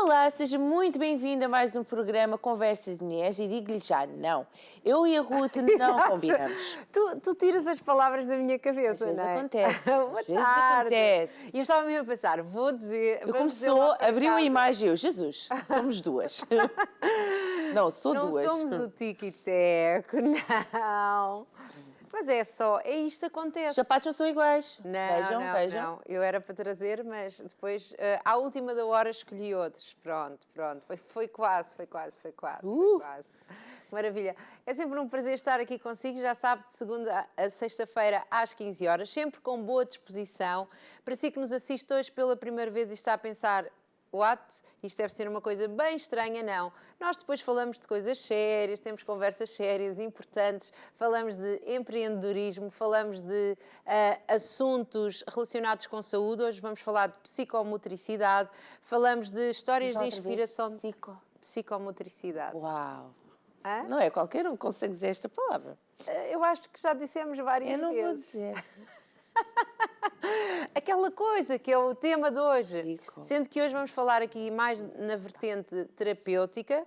Olá, seja muito bem-vindo a mais um programa Conversa de Mulheres e digo-lhe já, não, eu e a Ruth não combinamos. Tu tiras as palavras da minha cabeça, Às vezes não é? acontece, Boa às vezes tarde. acontece. E eu estava mesmo a pensar, vou dizer... Eu vamos dizer começou, lá para abriu a casa. imagem, eu, Jesus, somos duas. Não, sou Não duas. somos o tico-teco, não. Mas é só, isto Os acontece. sapatos não são iguais. Não, Vejam, não, vejam. não. Eu era para trazer, mas depois, à última da hora, escolhi outros. Pronto. Foi quase. Maravilha. É sempre um prazer estar aqui consigo. Já sabe, de segunda a sexta-feira, às 15 horas, sempre com boa disposição. Para si que nos assiste hoje pela primeira vez e está a pensar... What? Isto deve ser uma coisa bem estranha, não. Nós depois falamos de coisas sérias, temos conversas sérias, importantes, falamos de empreendedorismo, falamos de assuntos relacionados com saúde. Hoje vamos falar de psicomotricidade, falamos de histórias de inspiração. Psicomotricidade. Uau. Hã? Não é qualquer um que consegue dizer esta palavra. Eu acho que já dissemos várias Eu não vou vezes. dizer. Aquela coisa que é o tema de hoje. Psico. Sendo que hoje vamos falar aqui mais na vertente terapêutica,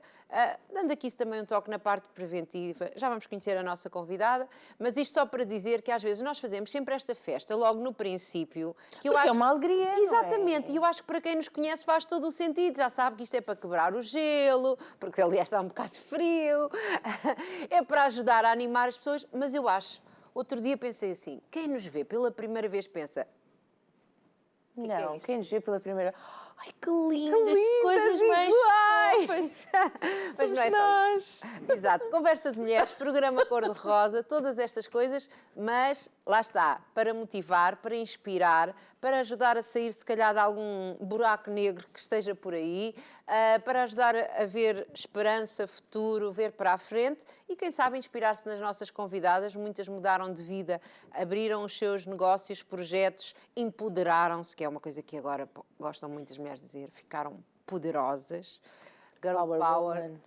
dando aqui também um toque na parte preventiva. Já vamos conhecer a nossa convidada, mas isto só para dizer que às vezes nós fazemos sempre esta festa logo no princípio. Que eu Porque acho... é uma alegria, não é? Exatamente, e eu acho que para quem nos conhece faz todo o sentido. Já sabe que isto é para quebrar o gelo, porque aliás está um bocado frio, é para ajudar a animar as pessoas, mas eu acho... Outro dia pensei assim, quem nos vê pela primeira vez pensa... que é Não, isto? quem nos vê pela primeira... Ai, que lindas, lindas, coisas mais iguais. fofas. Mas Somos não é só nós. isso. Exato, conversa de mulheres, programa cor-de-rosa, todas estas coisas, mas lá está, para motivar, para inspirar, para ajudar a sair se calhar de algum buraco negro que esteja por aí, para ajudar a ver esperança, futuro, ver para a frente e quem sabe inspirar-se nas nossas convidadas. Muitas mudaram de vida, abriram os seus negócios, projetos, empoderaram-se, que é uma coisa que agora gostam muitas mulheres de dizer, ficaram poderosas. Girl Power power. woman.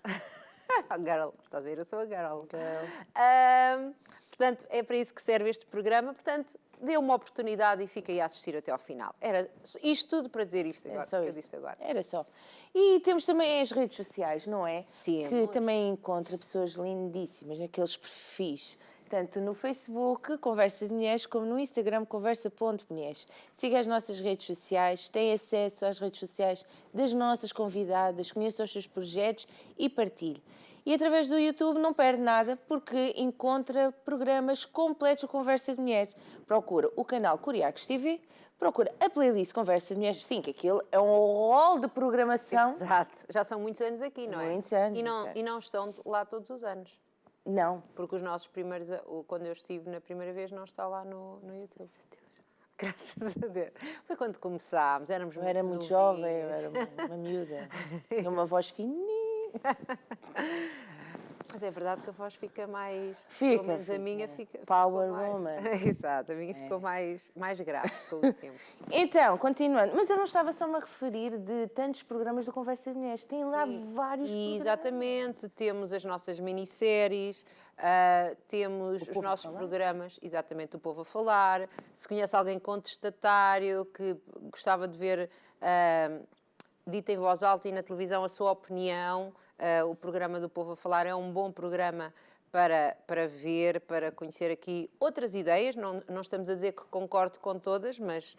Girl, estás a ver? Eu sou a girl. Girl. Portanto, é para isso que serve este programa. Portanto, dê uma oportunidade e fique aí a assistir até ao final. Era isto tudo para dizer isto agora. Era só que eu isso. disse agora. Era só. E temos também as redes sociais, não é? Temos. Que também encontra pessoas lindíssimas naqueles perfis. Tanto no Facebook, Conversa de Mulheres, como no Instagram, Conversa.mulheres. Siga as nossas redes sociais, tenha acesso às redes sociais das nossas convidadas, conheça os seus projetos e partilhe. E através do YouTube não perde nada, porque encontra programas completos de Conversa de Mulheres. Procura o canal Curiacos TV, procura a playlist Conversa de Mulheres, sim, que aquilo é um rol de programação. Exato. Já são muitos anos aqui, não é? Muitos anos, E não, muitos anos. e não estão lá todos os anos. Não. Porque os nossos primeiros... Quando eu estive na primeira vez, não está lá no YouTube. Graças a Deus. Foi quando começámos, éramos Eu era muito novinhos. jovem, eu era uma miúda. Tinha uma voz fininha. Mas é verdade que a voz fica mais... Fica, pelo menos fica. a minha fica... Power ficou mais- woman. Exato, a minha ficou mais grave com o tempo. Então, continuando. Mas eu não estava só a referir de tantos programas do Conversa de Mulheres. Tem lá vários programas. Exatamente, temos as nossas minisséries, temos os Povo a nossos Falar. programas, exatamente, o Povo a Falar. Se conhece alguém contestatário que gostava de ver dita em voz alta e na televisão a sua opinião, o programa do Povo a Falar é um bom programa para ver, para conhecer aqui outras ideias. Não estamos a dizer que concordo com todas, mas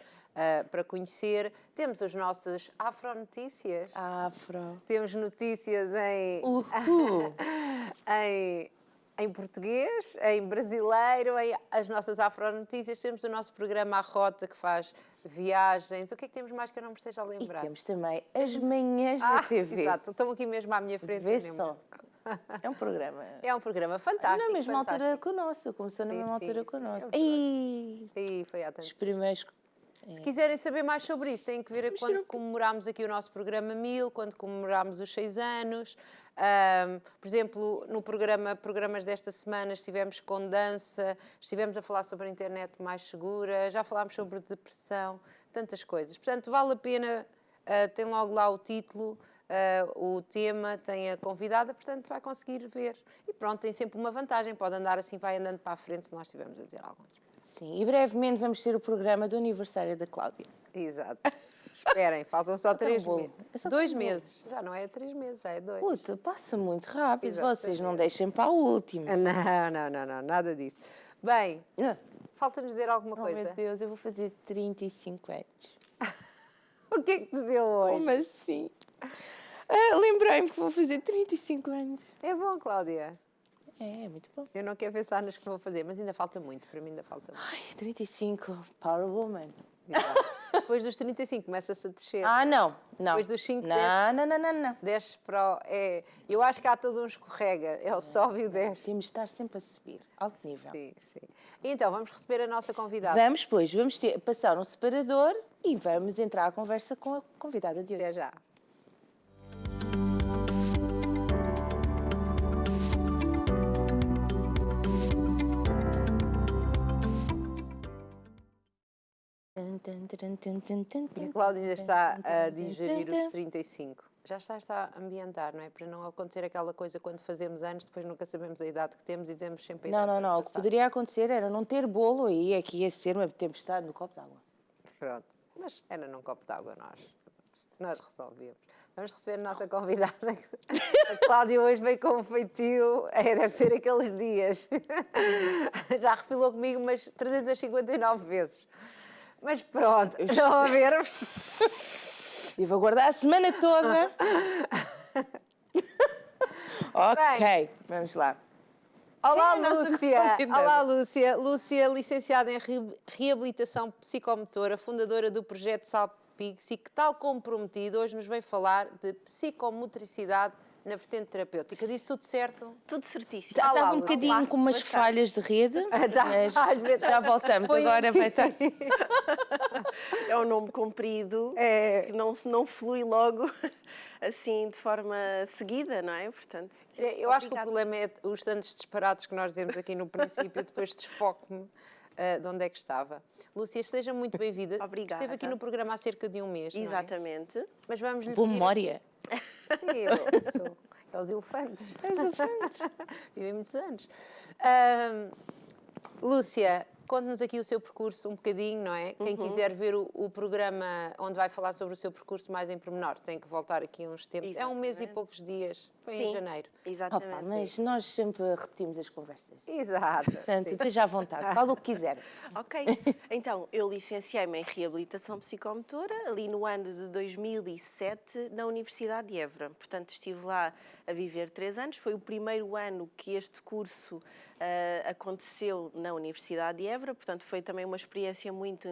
para conhecer. Temos as nossas Afronotícias. Afro. Temos notícias em português, em brasileiro, as nossas Afronotícias. Temos o nosso programa A Rota, que faz viagens. O que é que temos mais que eu não me esteja a E lembrar? temos também as manhãs da TV. Exato, estão aqui mesmo à minha frente. Vê mesmo. só. É um programa. É um programa fantástico. Na mesma altura fantástico. que o nosso. Começou na Sim, mesma altura sim, que o sim, nosso. é verdade. E Sim, foi há tanto. os primeiros... Se quiserem saber mais sobre isso, têm que ver quando comemorámos aqui o nosso programa 1000, quando comemorámos os 6 anos. Por exemplo, no programas desta semana estivemos com dança, estivemos a falar sobre a internet mais segura, já falámos sobre depressão, tantas coisas. Portanto, vale a pena, tem logo lá o título, o tema, tem a convidada, portanto vai conseguir ver. E pronto, tem sempre uma vantagem, pode andar assim, vai andando para a frente se nós estivermos a dizer algo. Sim, e brevemente vamos ter o programa do aniversário da Cláudia. Exato. Esperem, faltam só Falta um 3 bolo. meses. É só 2 um bolo. meses. Já não é 3 meses, já é 2. Puta, passa muito rápido. Exatamente. Vocês não deixem para a última. Não, nada disso. Bem, Ah, falta-nos dizer alguma oh, coisa. meu Deus, eu vou fazer 35 anos. O que é que te deu hoje? Como assim? Lembrei-me que vou fazer 35 anos. É bom, Cláudia. É muito bom. Eu não quero pensar nas que vou fazer, mas ainda falta muito. Para mim ainda falta muito. Ai, 35, Power Woman. Exato. Depois dos 35 começa-se a descer. Não. Depois dos 5 Não. desce para o... eu acho que há todo um escorrega. É o sobe e o desce. Temos de estar sempre a subir. Alto nível. Sim. Então, vamos receber a nossa convidada. Vamos, pois, passar um separador e vamos entrar à conversa com a convidada de hoje. Até já. A Cláudia ainda está a digerir os 35. Já está a ambientar, não é? Para não acontecer aquela coisa quando fazemos anos, depois nunca sabemos a idade que temos e dizemos sempre a idade. Não. O que poderia acontecer era não ter bolo e é que ia ser uma tempestade no copo d'água. Pronto. Mas era num copo d'água nós resolvíamos. Vamos receber a nossa convidada. A Cláudia hoje veio com um feitio, deve ser aqueles dias. Já refilou comigo umas 359 vezes. Mas pronto, estão a ver? E vou guardar a semana toda. Ok, vamos lá. Olá, Quem é a nossa Lúcia! convidada? Olá, Lúcia! Lúcia, licenciada em Reabilitação Psicomotora, fundadora do projeto Salpix e que, tal como prometido, hoje nos vem falar de psicomotricidade na vertente terapêutica. Disse tudo certo? Tudo certíssimo. Estava um bocadinho com umas falhas de rede, mas às vezes- já voltamos. Foi Agora vai estar... É um nome comprido, que não flui logo assim de forma seguida, não é? Portanto, Eu acho que o obrigada. problema é os tantos disparados que nós dizemos aqui no princípio, depois desfoco-me de onde é que estava. Lúcia, seja muito bem-vinda. Obrigada. Esteve aqui no programa há cerca de um mês, não é? Exatamente. Mas vamos lhe Boa pedir- memória. Sim, é os elefantes. Vivem muitos anos. Lúcia, conte-nos aqui o seu percurso um bocadinho, não é? Quem quiser ver o programa onde vai falar sobre o seu percurso mais em pormenor, tem que voltar aqui uns tempos. É um mês e Exatamente. poucos dias. Foi em Sim, janeiro. Exatamente. Opa, mas nós sempre repetimos as conversas. Exato. Portanto, sim. esteja à vontade, fala o que quiser. Ok, então eu licenciei-me em Reabilitação Psicomotora ali no ano de 2007 na Universidade de Évora. Portanto, estive lá a viver 3 anos. Foi o primeiro ano que este curso aconteceu na Universidade de Évora. Portanto, foi também uma experiência muito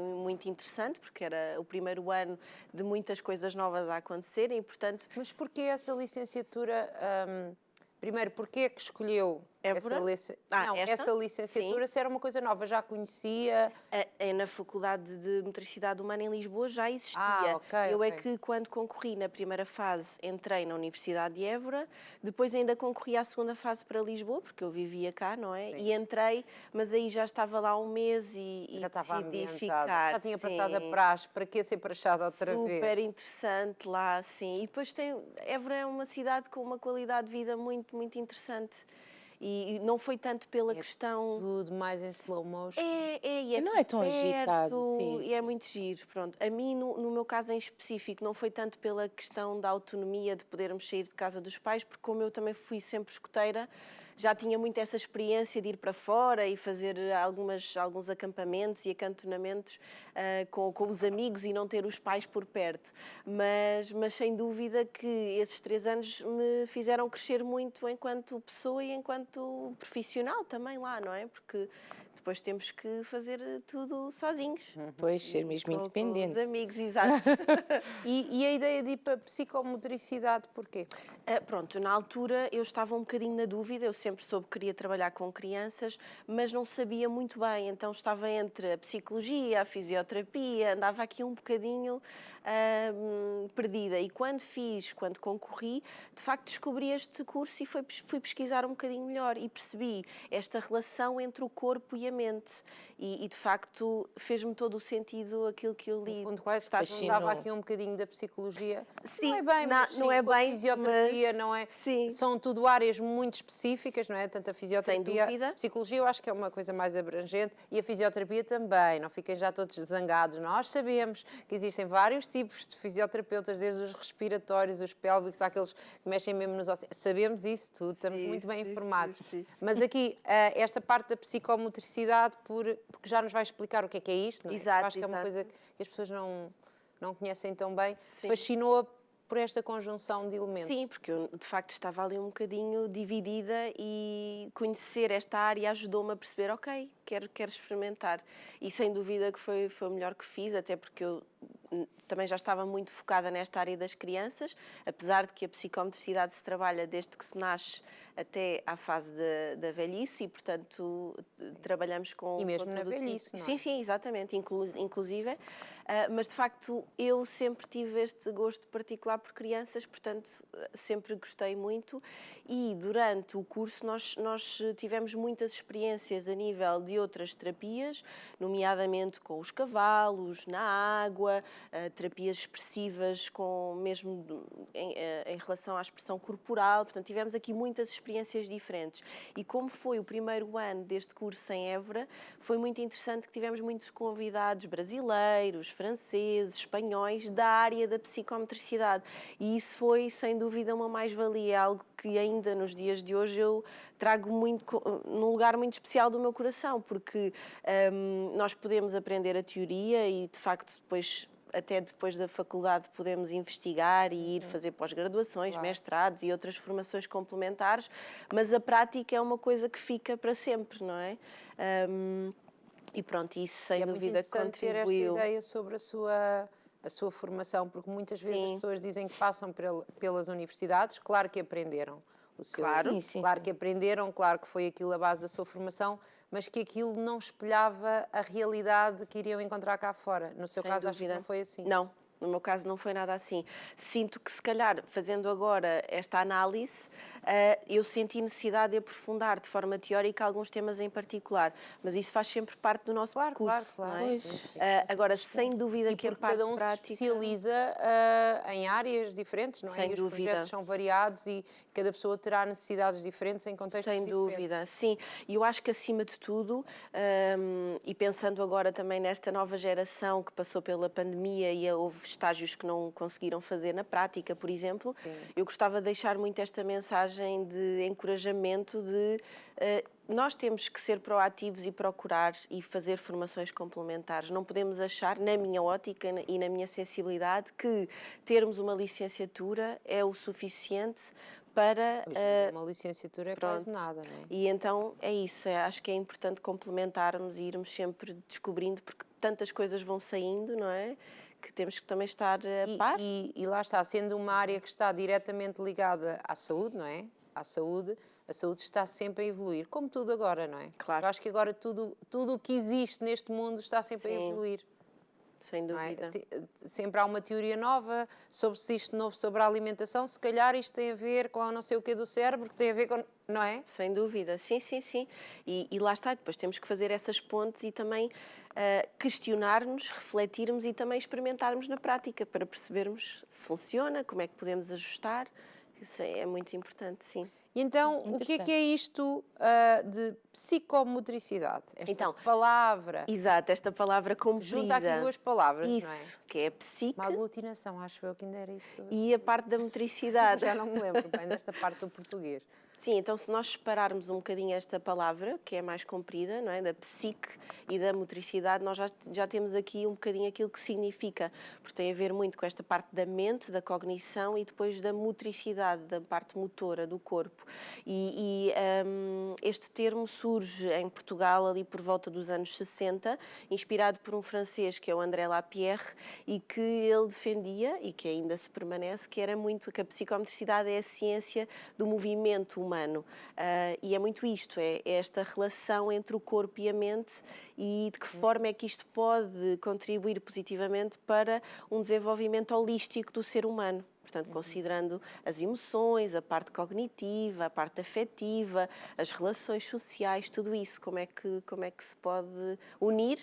interessante, porque era o primeiro ano de muitas coisas novas a acontecerem e, portanto, Mas porquê essa licenciatura? Primeiro, porquê é que escolheu Évora? essa licenciatura? Sim. Se era uma coisa nova, já conhecia? Na Faculdade de Motricidade Humana em Lisboa já existia. Ok, Eu ok. é que, quando concorri na primeira fase, entrei na Universidade de Évora, depois ainda concorri à segunda fase para Lisboa, porque eu vivia cá, não é? Sim. E entrei, mas aí já estava lá um mês e Já estava decidi ambientada. ficar. Já tinha sim. passado a praxe. Para que ser praxada outra vez? Super interessante lá, sim. E depois Évora é uma cidade com uma qualidade de vida muito interessante. E não foi tanto pela questão... Tudo mais em slow motion. E Não é tão perto, agitado, sim, E é muito giro, pronto. A mim, no meu caso em específico, não foi tanto pela questão da autonomia, de podermos sair de casa dos pais, porque como eu também fui sempre escoteira, já tinha muito essa experiência de ir para fora e fazer alguns acampamentos e acantonamentos com os amigos e não ter os pais por perto. Mas sem dúvida que esses 3 anos me fizeram crescer muito enquanto pessoa e enquanto profissional também lá, não é? Porque depois temos que fazer tudo sozinhos. Pois, ser mesmo Com independente. os amigos, exato. E a ideia de ir para a psicomotricidade, porquê? Pronto, na altura eu estava um bocadinho na dúvida, eu sempre soube que queria trabalhar com crianças, mas não sabia muito bem, então estava entre a psicologia, a fisioterapia, andava aqui um bocadinho perdida. E quando concorri, de facto descobri este curso e fui pesquisar um bocadinho melhor e percebi esta relação entre o corpo e a mente. E de facto fez-me todo o sentido aquilo que eu li. No fundo, quase Está dava aqui um bocadinho da psicologia. Sim, não é bem, mas não sim, é com a bem, fisioterapia, mas- não é? sim. São tudo áreas muito específicas, não é? Tanto a fisioterapia, dúvida. psicologia eu acho que é uma coisa mais abrangente e a fisioterapia também. Não fiquem já todos zangados. Nós sabemos que existem vários tipos de fisioterapeutas, desde os respiratórios, os pélvicos, aqueles que mexem mesmo nos ossos. Sabemos isso tudo, estamos Sim, muito bem sim, informados. sim. Mas aqui, esta parte da psicomotricidade, porque já nos vai explicar o que é isto, não é? Exato, Eu acho que é uma exato. coisa que as pessoas não conhecem tão bem. Sim. Fascinou-a por esta conjunção de elementos. Sim, porque eu de facto estava ali um bocadinho dividida e conhecer esta área ajudou-me a perceber, ok, quero experimentar. E sem dúvida que foi o melhor que fiz, até porque eu também já estava muito focada nesta área das crianças, apesar de que a psicomotricidade se trabalha desde que se nasce até à fase da velhice e, portanto, trabalhamos com... E mesmo com na todo o tipo. velhice, não é? Sim, sim, exatamente, inclusive. Mas, de facto, eu sempre tive este gosto particular por crianças, portanto, sempre gostei muito. E, durante o curso, nós tivemos muitas experiências a nível de outras terapias, nomeadamente com os cavalos, na água, terapias expressivas mesmo em relação à expressão corporal. Portanto, tivemos aqui muitas experiências diferentes. E como foi o primeiro ano deste curso em Évora, foi muito interessante que tivemos muitos convidados brasileiros, franceses, espanhóis, da área da psicomotricidade. E isso foi, sem dúvida, uma mais-valia, algo que ainda nos dias de hoje eu trago muito, num lugar muito especial do meu coração, porque nós podemos aprender a teoria e, de facto, até depois da faculdade podemos investigar e ir fazer pós-graduações, Claro. mestrados e outras formações complementares, mas a prática é uma coisa que fica para sempre, não é? E pronto, isso sem É muito dúvida interessante ter esta contribuiu. ideia sobre a sua formação, porque muitas vezes as Sim. pessoas dizem que passam pelas universidades, claro que aprenderam Claro. Sim, sim, claro sim. que aprenderam, claro que foi aquilo a base da sua formação, mas que aquilo não espelhava a realidade que iriam encontrar cá fora. No seu Sem caso, acho que dúvida. não foi assim. Não, no meu caso não foi nada assim. Sinto que, se calhar, fazendo agora esta análise, eu senti necessidade de aprofundar de forma teórica alguns temas em particular, mas isso faz sempre parte do nosso Claro, percurso, claro, não claro. é? Sim, sim. Agora, sem dúvida E que a porque parte cada um prática... se especializa em áreas diferentes, não é? Sem E os dúvida. projetos são variados e cada pessoa terá necessidades diferentes em contextos Sem diferentes. dúvida, sim. E eu acho que, acima de tudo, e pensando agora também nesta nova geração que passou pela pandemia e houve estágios que não conseguiram fazer na prática, por exemplo, Sim. eu gostava de deixar muito esta mensagem de encorajamento de nós temos que ser proativos e procurar e fazer formações complementares. Não podemos achar, na minha ótica e na minha sensibilidade, que termos uma licenciatura é o suficiente para... Hoje em dia uma licenciatura é quase pronto. nada, não é? E então é isso, acho que é importante complementarmos e irmos sempre descobrindo, porque tantas coisas vão saindo, não é? Que temos que também estar a par. E lá está, sendo uma área que está diretamente ligada à saúde, não é? A saúde está sempre a evoluir, como tudo agora, não é? Claro. Eu acho que agora tudo o que existe neste mundo está sempre a Sim. evoluir. Sem Não é? dúvida. Sempre há uma teoria nova sobre se isto novo sobre a alimentação, se calhar isto tem a ver com não sei o que do cérebro, que tem a ver com... não é? Sem dúvida, sim, sim, sim. E lá está, depois temos que fazer essas pontes e também questionar-nos, refletirmos e também experimentarmos na prática para percebermos se funciona, como é que podemos ajustar. Isso é muito importante, sim. E então, o que Interessante. é isto de psicomotricidade? Esta Então, palavra. Exato, esta palavra comprida. Junta aqui duas palavras, Isso, não é? que é a psique Uma aglutinação, acho eu que ainda era isso. e a parte da motricidade. Já não me lembro bem desta parte do português. Sim, então se nós separarmos um bocadinho esta palavra, que é mais comprida, não é? Da psique e da motricidade, nós já temos aqui um bocadinho aquilo que significa, porque tem a ver muito com esta parte da mente, da cognição e depois da motricidade, da parte motora do corpo. Este termo surge em Portugal ali por volta dos anos 60, inspirado por um francês que é o André Lapierre e que ele defendia, e que ainda se permanece, que era muito que a psicomotricidade é a ciência do movimento humano. E é muito isto, é esta relação entre o corpo e a mente e de que forma é que isto pode contribuir positivamente para um desenvolvimento holístico do ser humano. Portanto, considerando as emoções, a parte cognitiva, a parte afetiva, as relações sociais, tudo isso, como é que se pode unir,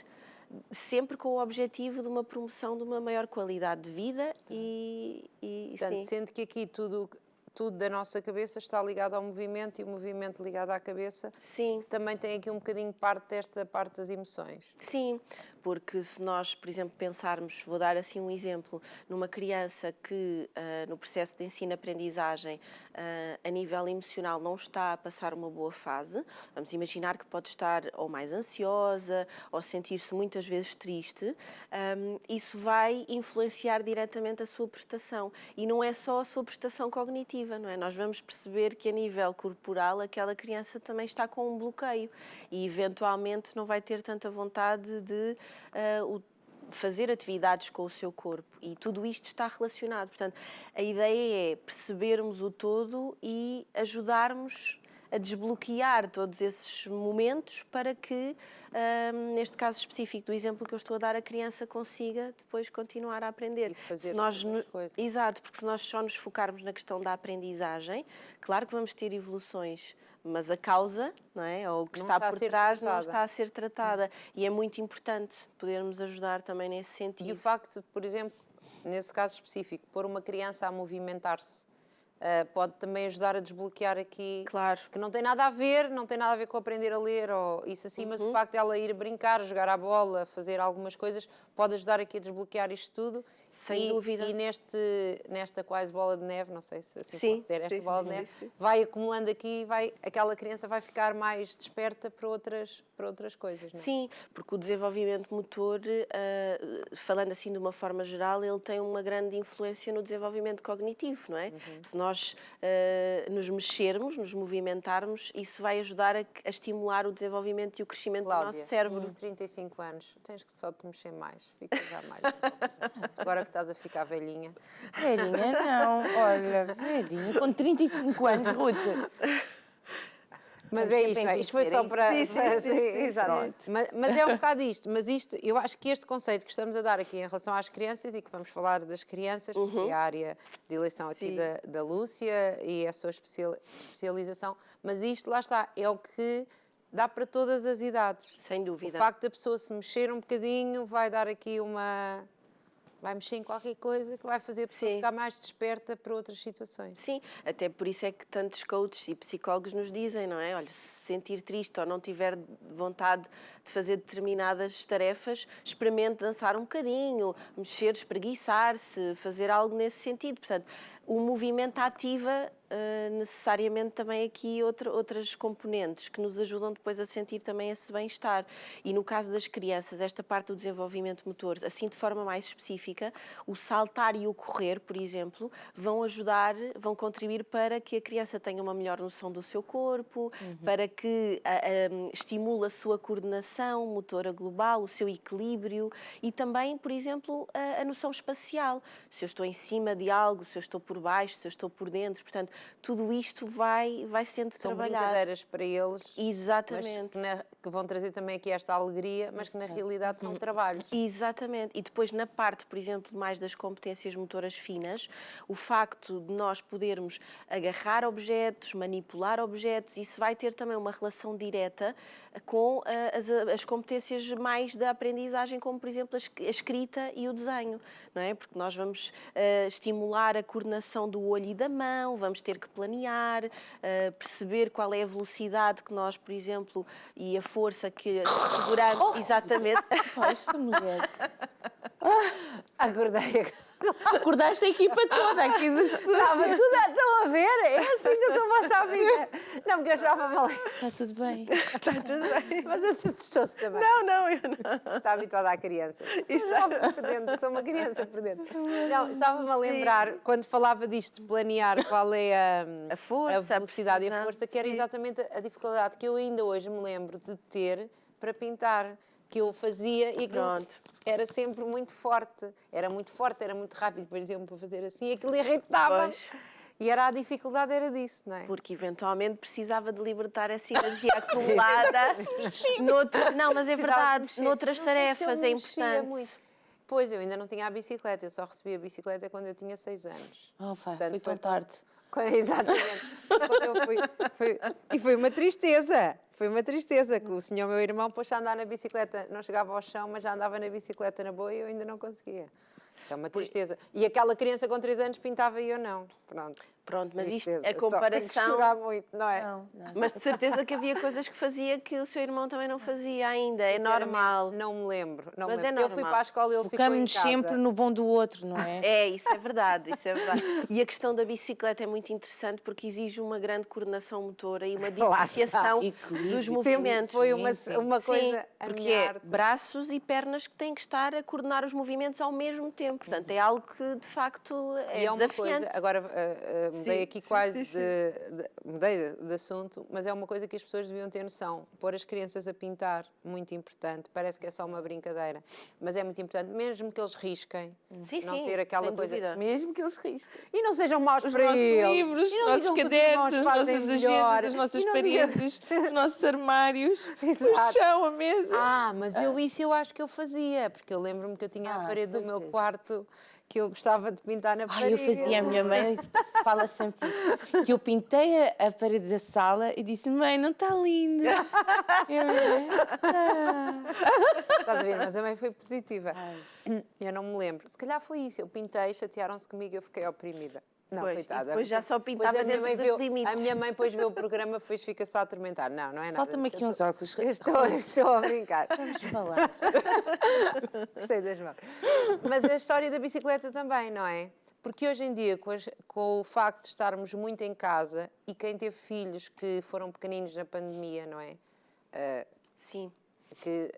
sempre com o objetivo de uma promoção de uma maior qualidade de vida Portanto, sim. sendo que aqui tudo da nossa cabeça está ligado ao movimento e o movimento ligado à cabeça, Sim. que também tem aqui um bocadinho parte desta parte das emoções. Sim, porque se nós, por exemplo, pensarmos, vou dar assim um exemplo, numa criança que no processo de ensino-aprendizagem a nível emocional não está a passar uma boa fase, vamos imaginar que pode estar ou mais ansiosa ou sentir-se muitas vezes triste, isso vai influenciar diretamente a sua prestação. E não é só a sua prestação cognitiva, não é? Nós vamos perceber que a nível corporal aquela criança também está com um bloqueio e eventualmente não vai ter tanta vontade de fazer atividades com o seu corpo, e tudo isto está relacionado. Portanto, a ideia é percebermos o todo e ajudarmos a desbloquear todos esses momentos para que, neste caso específico do exemplo que eu estou a dar, a criança consiga depois continuar a aprender. E fazer Se nós outras coisas. Exato, porque se nós só nos focarmos na questão da aprendizagem, claro que vamos ter evoluções, mas a causa, não é? Ou o que Não está está a por ser trás não tratada. está a ser tratada. E é muito importante podermos ajudar também nesse sentido. E o facto de, por exemplo, nesse caso específico, pôr uma criança a movimentar-se pode também ajudar a desbloquear aqui, Claro. que não tem nada a ver, não tem nada a ver com aprender a ler ou isso assim, mas o facto de ela ir brincar, jogar à bola, fazer algumas coisas, pode ajudar aqui a desbloquear isto tudo. Sem dúvida. E nesta quase bola de neve, não sei se assim Sim, pode ser, esta sim, bola de sim, neve, sim. vai acumulando aqui, aquela criança vai ficar mais desperta para outras coisas, não é? Sim, porque o desenvolvimento motor, falando assim de uma forma geral, ele tem uma grande influência no desenvolvimento cognitivo, não é? Se nós nos mexermos, nos movimentarmos, isso vai ajudar a estimular o desenvolvimento e o crescimento do Cláudia, nosso cérebro. com 35 anos, tens que só te mexer mais, fica já mais. Agora que estás a ficar velhinha. Velhinha, não. Olha, velhinha, com 35 anos, Ruth. Mas Vamos é sempre isto, não é? Isto foi envelhecer, só é para... isso? Sim, para- sim, sim, sim, exato. Mas é um bocado isto. Mas isto, eu acho que este conceito que estamos a dar aqui em relação às crianças, e que vamos falar das crianças, porque é a área de eleição aqui Sim. da Lúcia e é a sua especialização, mas isto, lá está, é o que dá para todas as idades. Sem O dúvida. facto da pessoa se mexer um bocadinho vai dar aqui vai mexer em qualquer coisa que vai fazer a pessoa Sim. ficar mais desperta para outras situações. Sim, até por isso é que tantos coaches e psicólogos nos dizem, não é? Olha, se sentir triste ou não tiver vontade de fazer determinadas tarefas, experimente dançar um bocadinho, mexer, espreguiçar-se, fazer algo nesse sentido. Portanto, o movimento ativa necessariamente também aqui outras componentes que nos ajudam depois a sentir também esse bem-estar. E no caso das crianças, esta parte do desenvolvimento motor, assim de forma mais específica, o saltar e o correr, por exemplo, vão contribuir para que a criança tenha uma melhor noção do seu corpo, para que estimule a sua coordenação motora global, o seu equilíbrio e também, por exemplo, a noção espacial. Se eu estou em cima de algo, se eu estou por baixo, se eu estou por dentro, portanto, tudo isto vai sendo São trabalhado. brincadeiras para eles, Exatamente. mas que vão trazer também aqui esta alegria, mas que na realidade são trabalhos. Exatamente. E depois na parte, por exemplo, mais das competências motoras finas, o facto de nós podermos agarrar objetos, manipular objetos, isso vai ter também uma relação direta com as competências mais da aprendizagem, como por exemplo a escrita e o desenho, não é? Porque nós vamos estimular a coordenação do olho e da mão, vamos ter que planear, perceber qual é a velocidade que nós, por exemplo, e a força que seguramos, exatamente. Oh, esta mulher. Acordei. Acordaste a equipa toda aqui do estúdio. Estava tudo, estão a ver? É assim que eu sou vossa amiga. Não, porque eu achava mal. Está tudo bem. Está tudo bem. Mas assustou-se também. Não, eu não. Está habituada à criança. Sou jovem por dentro, sou uma criança por dentro. Não, estava-me a lembrar, quando falava disto, de planear qual é A força, a velocidade e a precisão, força, que era sim. exatamente a dificuldade que eu ainda hoje me lembro de ter para pintar, que eu fazia e aquilo Pronto. era sempre muito forte, era muito rápido, por exemplo, para fazer assim, e aquilo irritava. Pois. E a dificuldade era disso, não é? Porque eventualmente precisava de libertar essa energia acumulada. Não, mas é verdade, Mexer. noutras Não sei se eu tarefas me é mexia importante. muito. Pois, eu ainda não tinha a bicicleta, eu só recebi a bicicleta quando eu tinha 6 anos. Oh, pá, Portanto, foi tão foi- tarde. Exatamente. Quando eu e foi uma tristeza. Foi uma tristeza que o senhor, meu irmão, pôs a andar na bicicleta, não chegava ao chão, mas já andava na bicicleta na boa e eu ainda não conseguia. Isso é uma tristeza. E aquela criança com 3 anos pintava e eu não. Pronto. Pronto, mas isto, Tristeza. a Só tenho que comparação... chorar muito, não é? Não, não. Mas de certeza que havia coisas que fazia que o seu irmão também não fazia ainda. É normal. Não me lembro. Não Mas me lembro. é Eu fui normal. para a escola e ele ficou em Focamos casa. sempre no bom do outro, não é? É, isso é verdade, isso é verdade. E a questão da bicicleta é muito interessante porque exige uma grande coordenação motora e uma Lá está. diferenciação Equilíbrio. dos Sempre movimentos. Foi Sim, uma coisa Sim, a porque minha é arte. braços e pernas que têm que estar a coordenar os movimentos ao mesmo tempo. Portanto, é algo que de facto é E é uma desafiante. coisa, agora mudei Sim, aqui sim, quase sim, mudei de assunto, mas é uma coisa que as pessoas deviam ter noção. Pôr as crianças a pintar, muito importante. Parece que é só uma brincadeira, mas é muito importante, mesmo que eles risquem, Sim, não sim, ter aquela sem coisa. dúvida. Mesmo que eles risquem. E não sejam maus Os para nossos eles. livros, E os não nossos digam que os irmãos cadernos, as fazem nossas melhor. agendas, as nossas E não digam- paredes, os nossos armários, o Exato. chão, a mesa. Mas isso eu acho que eu fazia, porque eu lembro-me que eu tinha a Ah, parede do meu certeza. quarto que eu gostava de pintar na Ai, parede. eu fazia, a minha mãe fala sempre isso. Que eu pintei a parede da sala e disse: mãe, não está lindo. E a minha mãe, Estás a ver? Mas a mãe foi positiva. Ai. Eu não me lembro. Se calhar foi isso. Eu pintei, chatearam-se comigo e eu fiquei oprimida. Não, Pois, e coitada. depois já só Depois pintava a minha dentro mãe dos viu- limites. A minha mãe depois vê o programa, depois fica-se a atormentar. Não é nada. Falta-me disso. aqui uns óculos. Estou a brincar. Vamos falar. Gostei das mãos. Mas a história da bicicleta também, não é? Porque hoje em dia, com o facto de estarmos muito em casa e quem teve filhos que foram pequeninos na pandemia, não é? Sim. Que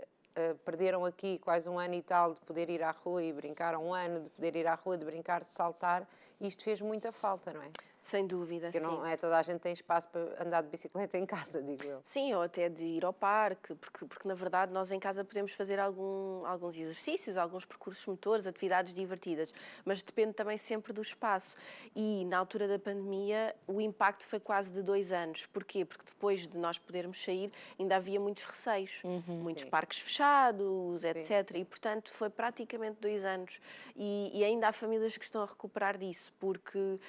perderam aqui quase um ano e tal de poder ir à rua e brincar, um ano de poder ir à rua, de brincar, de saltar, e isto fez muita falta, não é? Sem dúvida, Porque sim. não é toda a gente tem espaço para andar de bicicleta em casa, digo eu. Sim, ou até de ir ao parque, porque na verdade nós em casa podemos fazer alguns exercícios, alguns percursos motores, atividades divertidas, mas depende também sempre do espaço. E na altura da pandemia o impacto foi quase de 2 anos. Porquê? Porque depois de nós podermos sair ainda havia muitos receios, muitos Sim. parques fechados, etc. E portanto foi praticamente 2 anos. E ainda há famílias que estão a recuperar disso, porque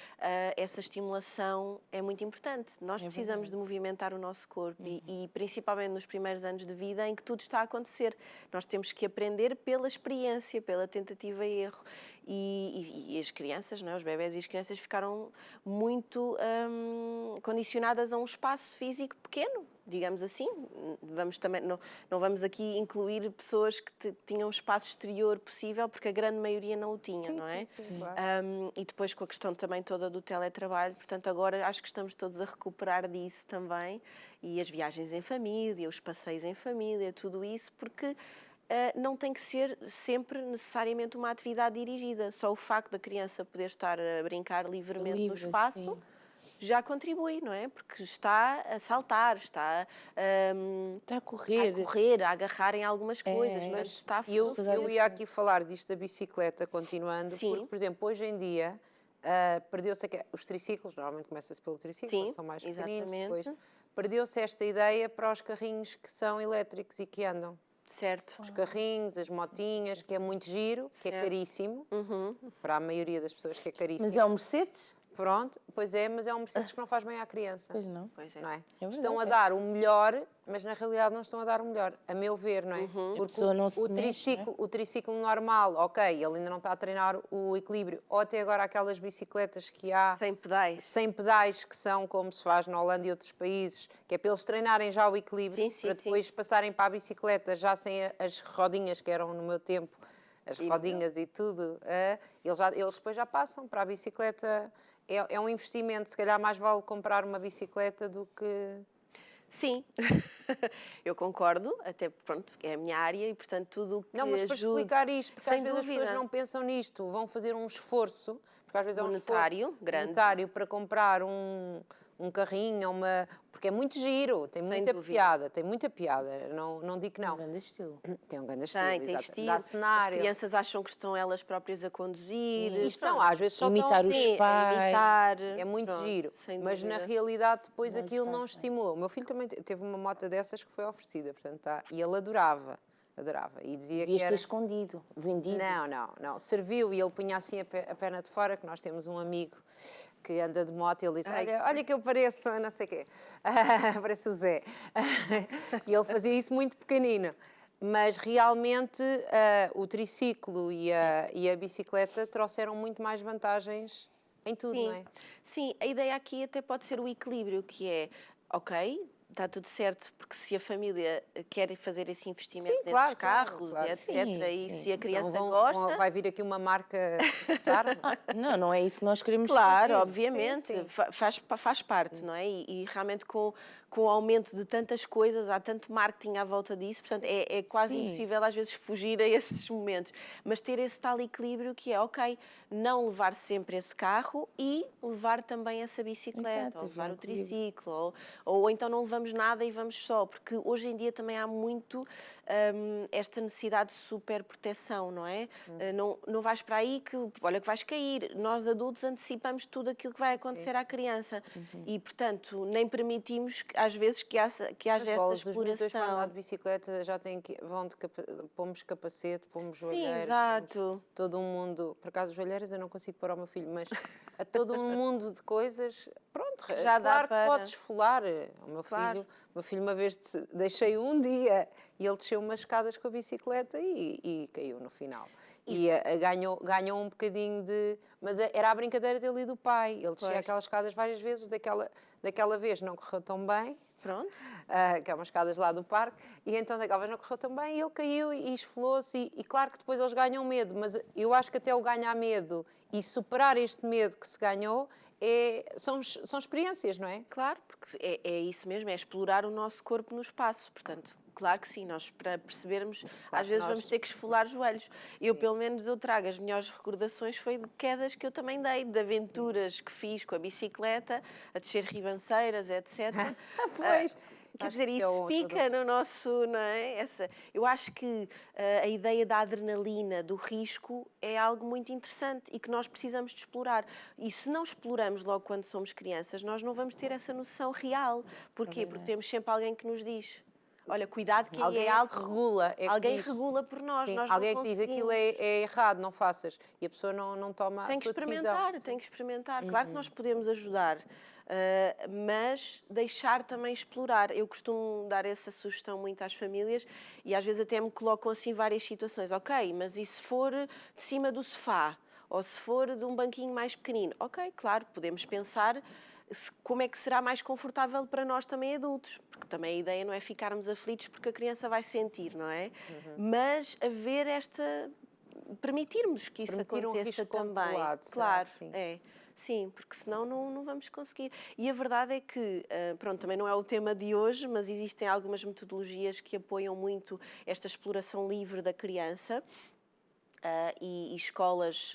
essa estimulação é muito importante. Nós precisamos de movimentar o nosso corpo e principalmente nos primeiros anos de vida em que tudo está a acontecer. Nós temos que aprender pela experiência, pela tentativa e erro. E as crianças, não é? Os bebés e as crianças ficaram muito condicionadas a um espaço físico pequeno, digamos assim. Vamos também, não vamos aqui incluir pessoas que tinham um espaço exterior possível, porque a grande maioria não o tinha, não é? Sim, claro. E depois com a questão também toda do teletrabalho, portanto agora acho que estamos todos a recuperar disso também, e as viagens em família, os passeios em família, tudo isso, porque não tem que ser sempre necessariamente uma atividade dirigida, só o facto da criança poder estar a brincar livremente no Livre, espaço sim. já contribui, não é? Porque está a saltar, está Está a correr. a agarrar em algumas coisas, mas está a E eu fazer. ia aqui falar disto da bicicleta, continuando, Sim. porque, por exemplo, hoje em dia perdeu-se os triciclos, normalmente começa-se pelo triciclo, Sim, quando são mais pequeninos, exatamente. depois perdeu-se esta ideia para os carrinhos que são elétricos e que andam. Certo. Os carrinhos, as motinhas, que é muito giro, que é Certo. caríssimo, para a maioria das pessoas que é caríssimo. Mas é um Mercedes? Pronto, pois é, mas é um Mercedes que não faz bem à criança. Pois não. Pois é. Não é? É Estão a verdade. dar o melhor, mas na realidade não estão a dar o melhor, a meu ver, não é? Porque pessoa não se o mexe, triciclo, o triciclo normal, ok, ele ainda não está a treinar o equilíbrio, ou até agora aquelas bicicletas que há Sem pedais. sem pedais, que são como se faz na Holanda e outros países, que é para eles treinarem já o equilíbrio, Sim, sim, para sim. depois passarem para a bicicleta já sem as rodinhas que eram no meu tempo, as rodinhas e tudo, eles depois já passam para a bicicleta. É um investimento, se calhar mais vale comprar uma bicicleta do que... Sim, eu concordo, até pronto, é a minha área e portanto tudo o que Não, mas para ajude, explicar isto, porque sem às vezes as dúvida. pessoas não pensam nisto, vão fazer um esforço, porque às vezes é um Monetário, esforço grande. monetário para comprar um carrinho, porque é muito giro, tem Sem muita dúvida. piada, tem muita piada, não digo que Um não. grande estilo. Tem um grande estilo, Tem exato. estilo, Dá as cenário. crianças acham que estão elas próprias a conduzir. E estão, às vezes só Imitar estão os assim, Sim, pais. a imitar. é muito Pronto, giro, sem mas na dúvida. realidade depois Não lhes aquilo faz não bem. estimulou. O meu filho também teve uma moto dessas que foi oferecida, portanto, e ele adorava, e dizia Devias que ter era... escondido, vendido. Não, serviu e ele punha assim a perna de fora, que nós temos um amigo que anda de moto e ele disse, Ai. olha que eu pareço, não sei o quê, pareço o Zé. E ele fazia isso muito pequenino. Mas realmente o triciclo e a bicicleta trouxeram muito mais vantagens em tudo, Sim. não é? Sim, a ideia aqui até pode ser o equilíbrio, que é, ok, está tudo certo, porque se a família quer fazer esse investimento Sim, nesses claro, claro, carros, claro. e etc., Sim, e sim. se a criança Então gosta, vai vir aqui uma marca processar-me? Não, não é isso que nós queremos claro, fazer. obviamente, Sim, sim. faz parte, não é? E realmente com o aumento de tantas coisas, há tanto marketing à volta disso, portanto é quase Sim. impossível às vezes fugir a esses momentos. Mas ter esse tal equilíbrio que é, ok, não levar sempre esse carro e levar também essa bicicleta, Exato, ou havia levar um o equilíbrio. triciclo, ou então não levamos nada e vamos só, porque hoje em dia também há muito esta necessidade de super proteção, não é? Não vais para aí que, olha, que vais cair. Nós adultos antecipamos tudo aquilo que vai acontecer à criança e, portanto, nem permitimos As às vezes que haja essa bolas, os miúdos para andar exploração. de bicicleta já têm pomos capacete, pomos Sim, joelheiros, exato. todo um mundo. Por acaso, joelheiras eu não consigo pôr ao meu filho, mas a todo um mundo de coisas. Pronto, Já dá claro que para. podes esfolar. O Claro. meu filho uma vez deixei um dia e ele desceu umas escadas com a bicicleta e caiu no final. E ganhou um bocadinho de. Mas era a brincadeira dele e do pai. Ele descia Pois. aquelas escadas várias vezes, daquela vez não correu tão bem. Pronto. Que é umas escadas lá do parque, e então daquela vez não correu tão bem, e ele caiu e esfolou-se, e claro que depois eles ganham medo, mas eu acho que até o ganhar medo e superar este medo que se ganhou são experiências, não é? Claro, porque é isso mesmo, é explorar o nosso corpo no espaço. Portanto, claro que sim, nós para percebermos, às que vezes nós- vamos ter que esfolar joelhos. Pelo menos, eu trago as melhores recordações foi de quedas que eu também dei, de aventuras que fiz com a bicicleta, a descer ribanceiras, etc. Pois. Quer Acho dizer, que isto é isso fica no nosso, não é? Eu acho que a ideia da adrenalina, do risco, é algo muito interessante e que nós precisamos de explorar. E se não exploramos logo quando somos crianças, nós não vamos ter essa noção real. Porquê? Porque temos sempre alguém que nos diz, olha, cuidado que aí Alguém é é alto. que regula. É que Alguém diz. regula por nós, Sim, nós não alguém é que diz aquilo é conseguimos. errado, não faças. E a pessoa não toma Tem a que sua decisão. experimentar, tem que experimentar. Claro que nós podemos ajudar, mas deixar também explorar. Eu costumo dar essa sugestão muito às famílias e às vezes até me colocam assim várias situações. Ok, mas e se for de cima do sofá? Ou se for de um banquinho mais pequenino? Ok, claro, podemos pensar como é que será mais confortável para nós também adultos, porque também a ideia não é ficarmos aflitos porque a criança vai sentir, não é? Mas haver permitirmos que isso Permitir um aconteça risco também. controlado, será Claro, assim? sim, porque senão não vamos conseguir. E a verdade é que, pronto, também não é o tema de hoje, mas existem algumas metodologias que apoiam muito esta exploração livre da criança. E escolas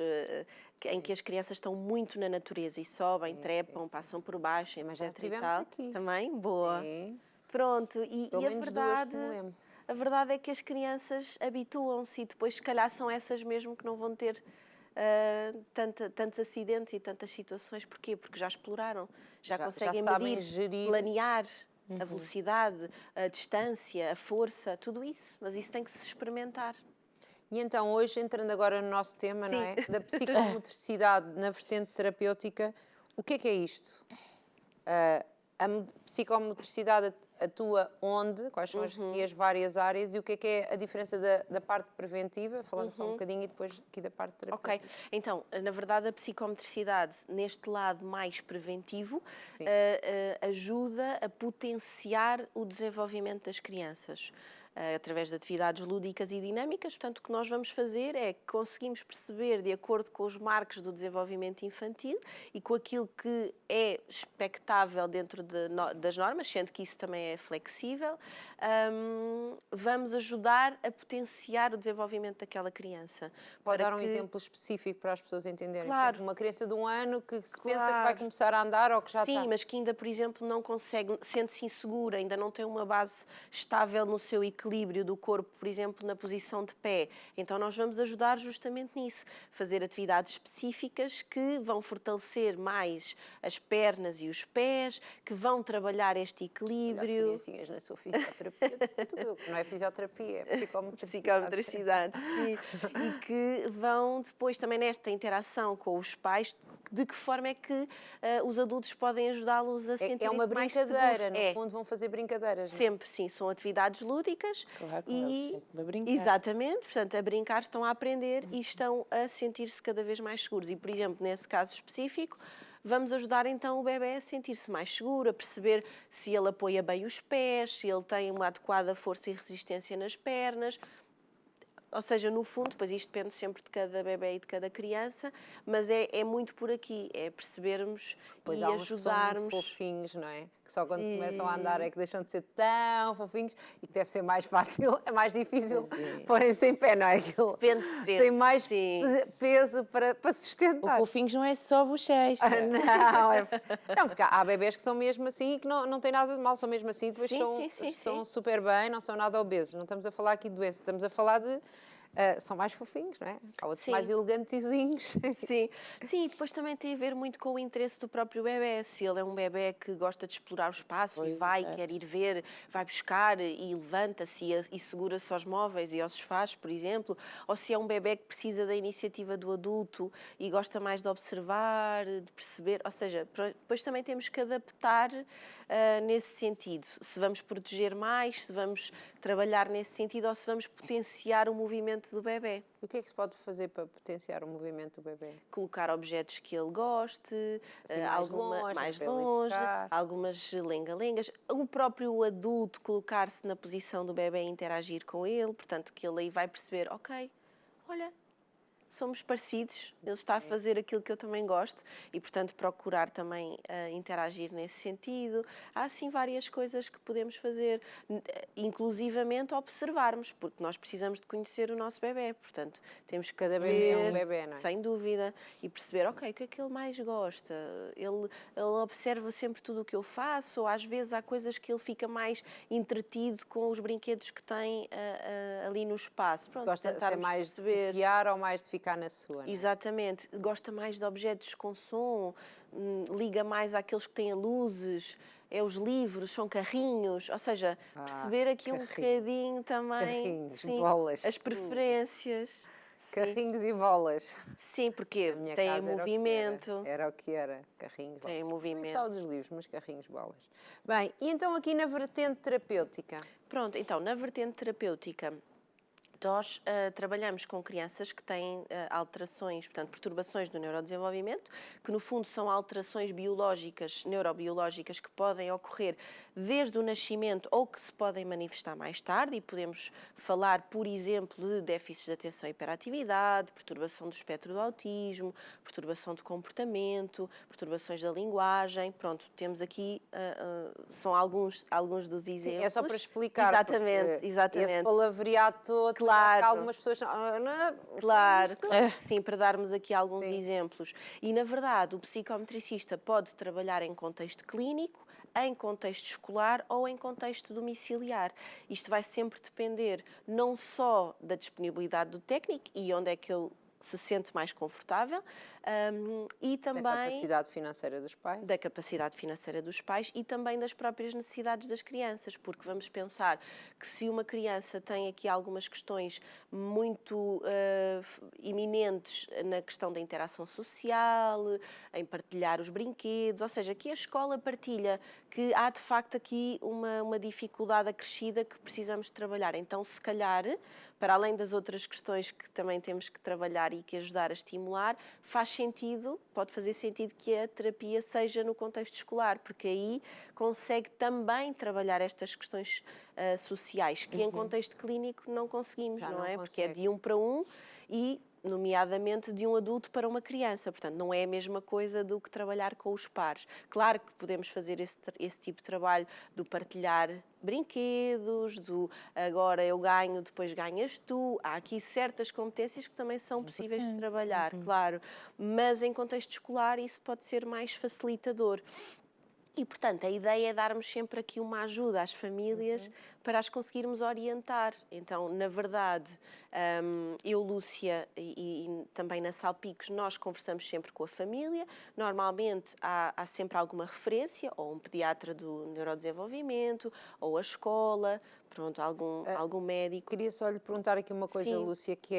em que as crianças estão muito na natureza e sobem, trepam, passam por baixo, Mas já etc. e tivemos tal. aqui. Também? Boa. Sim. Pronto, Pelo e menos duas que me lembro. a verdade é que as crianças habituam-se e depois se calhar são essas mesmo que não vão ter tantos acidentes e tantas situações. Porquê? Porque já exploraram, já conseguem sabem medir, gerir. planear a velocidade, a distância, a força, tudo isso. Mas isso tem que se experimentar. E então, hoje, entrando agora no nosso tema, não Sim. é? Da psicomotricidade na vertente terapêutica, o que é isto? A psicomotricidade atua onde? Quais são aqui as várias áreas? E o que é a diferença da parte preventiva? Falando só um bocadinho e depois aqui da parte terapêutica. Ok, então, na verdade, a psicomotricidade, neste lado mais preventivo, ajuda a potenciar o desenvolvimento das crianças. Através de atividades lúdicas e dinâmicas, portanto, o que nós vamos fazer é que conseguimos perceber, de acordo com os marcos do desenvolvimento infantil e com aquilo que é expectável dentro das normas, sendo que isso também é flexível, vamos ajudar a potenciar o desenvolvimento daquela criança. Pode dar um exemplo específico para as pessoas entenderem? Claro. Portanto, uma criança de 1 ano que se pensa que Claro. vai começar a andar ou que já Sim, está. mas que ainda, por exemplo, não consegue, sente-se insegura, ainda não tem uma base estável no seu equilíbrio do corpo, por exemplo, na posição de pé. Então nós vamos ajudar justamente nisso, fazer atividades específicas que vão fortalecer mais as pernas e os pés, que vão trabalhar este equilíbrio. As criancinhas na sua fisioterapia, não é fisioterapia, é psicomotricidade. Psicomotricidade, sim. E que vão depois também nesta interação com os pais, de que forma é que os adultos podem ajudá-los a sentir-se É uma mais brincadeira, seguros. no fundo vão fazer brincadeiras. Não é? Sempre, sim, são atividades lúdicas seguras. Claro, com eles sempre a brincar. Exatamente, portanto, a brincar estão a aprender e estão a sentir-se cada vez mais seguros. E, por exemplo, nesse caso específico, vamos ajudar então o bebê a sentir-se mais seguro, a perceber se ele apoia bem os pés, se ele tem uma adequada força e resistência nas pernas. Ou seja, no fundo, depois isto depende sempre de cada bebé e de cada criança, mas é muito por aqui, é percebermos Pois e há uns que são muito ajudarmos. fofinhos, não é? Que só quando Sim. começam a andar é que deixam de ser tão fofinhos e que deve ser mais fácil, é mais difícil Sim. porem-se em pé, não é? Aquilo Depende sempre, tem mais sim. peso para O sustentar. fofinhos não é só bochecha. Não, porque há bebés que são mesmo assim e que não têm nada de mal, são mesmo assim, depois Sim, são sim. super bem, não são nada obesos. Não estamos a falar aqui de doença, estamos a falar de. São mais fofinhos, não é? Há outros Sim. mais elegantezinhos. Sim, sim, e depois também tem a ver muito com o interesse do próprio bebé. Se ele é um bebé que gosta de explorar o espaço e Pois, vai, exato. quer ir ver, vai buscar e levanta-se e segura-se aos móveis e aos sofás, por exemplo, ou se é um bebé que precisa da iniciativa do adulto e gosta mais de observar, de perceber, ou seja, depois também temos que adaptar nesse sentido. Se vamos proteger mais, se vamos trabalhar nesse sentido ou se vamos potenciar o movimento do bebé. O que é que se pode fazer para potenciar o movimento do bebê? Colocar objetos que ele goste, Assim, mais longe, mais para ele ir longe, buscar. algumas lenga-lengas. O próprio adulto colocar-se na posição do bebê e interagir com ele, portanto, que ele aí vai perceber, ok, olha, somos parecidos, ele está a fazer aquilo que eu também gosto e, portanto, procurar também interagir nesse sentido. Há, assim, várias coisas que podemos fazer, inclusivamente observarmos, porque nós precisamos de conhecer o nosso bebé, portanto, temos que Cada bebê é um ver, bebé, não é? sem dúvida, e perceber, ok, o que é que ele mais gosta? Ele observa sempre tudo o que eu faço, ou às vezes há coisas que ele fica mais entretido com os brinquedos que tem ali no espaço. Pronto, Gosta de ser tentarmos mais de perceber. copiar ou mais de ficar na sua, não é? Exatamente, gosta mais de objetos com som, liga mais àqueles que têm luzes, é os livros, são carrinhos, ou seja, perceber aqui um carrinhos. bocadinho também Carrinhos, sim, bolas. as preferências. Sim. Carrinhos e bolas. Sim, porque Na minha tem casa movimento. Era o que era. Carrinhos, Tem bolas. movimento. Eu gostava dos livros, mas carrinhos, bolas. Bem, e então aqui na vertente terapêutica? Pronto, então, na vertente terapêutica, nós trabalhamos com crianças que têm alterações, portanto, perturbações do neurodesenvolvimento, que no fundo são alterações biológicas, neurobiológicas, que podem ocorrer desde o nascimento ou que se podem manifestar mais tarde, e podemos falar, por exemplo, de déficits de atenção e hiperatividade, perturbação do espectro do autismo, perturbação de comportamento, perturbações da linguagem. Pronto, temos aqui, são alguns dos exemplos. Sim, é só para explicar. Exatamente, exatamente. Esse palavreado todo, Claro. algumas pessoas... Claro, Isto- sim, para darmos aqui alguns Sim. exemplos. E, na verdade, o psicometricista pode trabalhar em contexto clínico, em contexto escolar ou em contexto domiciliar. Isto vai sempre depender não só da disponibilidade do técnico e onde é que ele se sente mais confortável, e também Da capacidade financeira dos pais. da capacidade financeira dos pais e também das próprias necessidades das crianças, porque vamos pensar que se uma criança tem aqui algumas questões muito iminentes na questão da interação social, em partilhar os brinquedos, ou seja, que a escola partilha que há de facto aqui uma dificuldade acrescida que precisamos de trabalhar. Então, se calhar, para além das outras questões que também temos que trabalhar e que ajudar a estimular, faz sentido, pode fazer sentido que a terapia seja no contexto escolar, porque aí consegue também trabalhar estas questões sociais, que em contexto clínico não conseguimos, Já não não é? Porque é consegue. de um para um e, nomeadamente, de um adulto para uma criança. Portanto, não é a mesma coisa do que trabalhar com os pares. Claro que podemos fazer esse tipo de trabalho do partilhar brinquedos, do agora eu ganho, depois ganhas tu. Há aqui certas competências que também são possíveis de trabalhar, claro. Mas em contexto escolar isso pode ser mais facilitador. E, portanto, a ideia é darmos sempre aqui uma ajuda às famílias para as conseguirmos orientar. Então, na verdade, eu, Lúcia, e também na Salpicos, nós conversamos sempre com a família. Normalmente há sempre alguma referência, ou um pediatra do neurodesenvolvimento, ou a escola, pronto, algum médico. Queria só lhe perguntar aqui uma coisa, Sim. Lúcia, que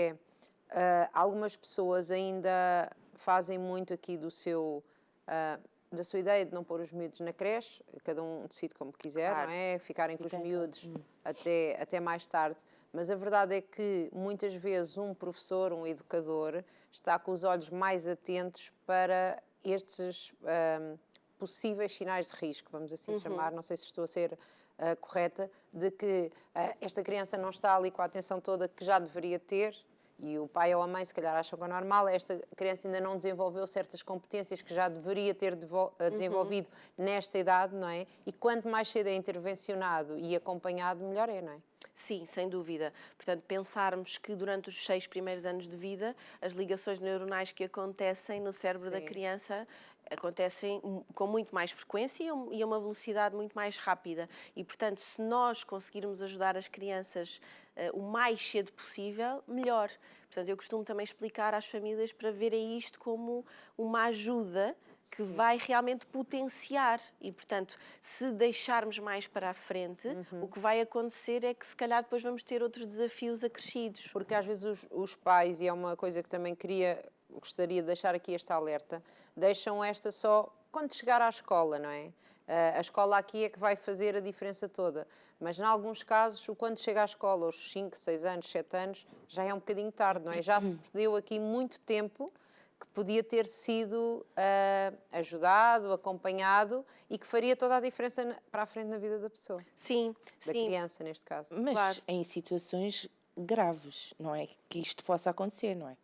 é, algumas pessoas ainda fazem muito aqui do seu da sua ideia de não pôr os miúdos na creche, cada um decide como quiser, Claro. não é? Ficarem com os Fica em miúdos até mais tarde. Mas a verdade é que muitas vezes um professor, um educador, está com os olhos mais atentos para estes possíveis sinais de risco, vamos assim chamar, não sei se estou a ser correta, de que esta criança não está ali com a atenção toda que já deveria ter, e o pai ou a mãe se calhar acham que é normal, esta criança ainda não desenvolveu certas competências que já deveria ter desenvolvido nesta idade, não é? E quanto mais cedo é intervencionado e acompanhado, melhor é, não é? Sim, sem dúvida. Portanto, pensarmos que durante os 6 primeiros anos de vida, as ligações neuronais que acontecem no cérebro da Sim. criança acontecem com muito mais frequência e a uma velocidade muito mais rápida. E, portanto, se nós conseguirmos ajudar as crianças o mais cedo possível, melhor. Portanto, eu costumo também explicar às famílias para verem isto como uma ajuda que vai realmente potenciar e, portanto, se deixarmos mais para a frente, o que vai acontecer é que se calhar depois vamos ter outros desafios acrescidos. Porque às vezes os pais, e é uma coisa que também gostaria de deixar aqui este alerta, deixam esta só quando chegar à escola, não é? A escola aqui é que vai fazer a diferença toda. Mas, em alguns casos, quando chega à escola, aos 5, 6 anos, 7 anos, já é um bocadinho tarde, não é? Já se perdeu aqui muito tempo que podia ter sido ajudado, acompanhado e que faria toda a diferença para a frente na vida da pessoa, Sim, da sim. criança, neste caso. Mas Claro. em situações graves, não é? Que isto possa acontecer, não é?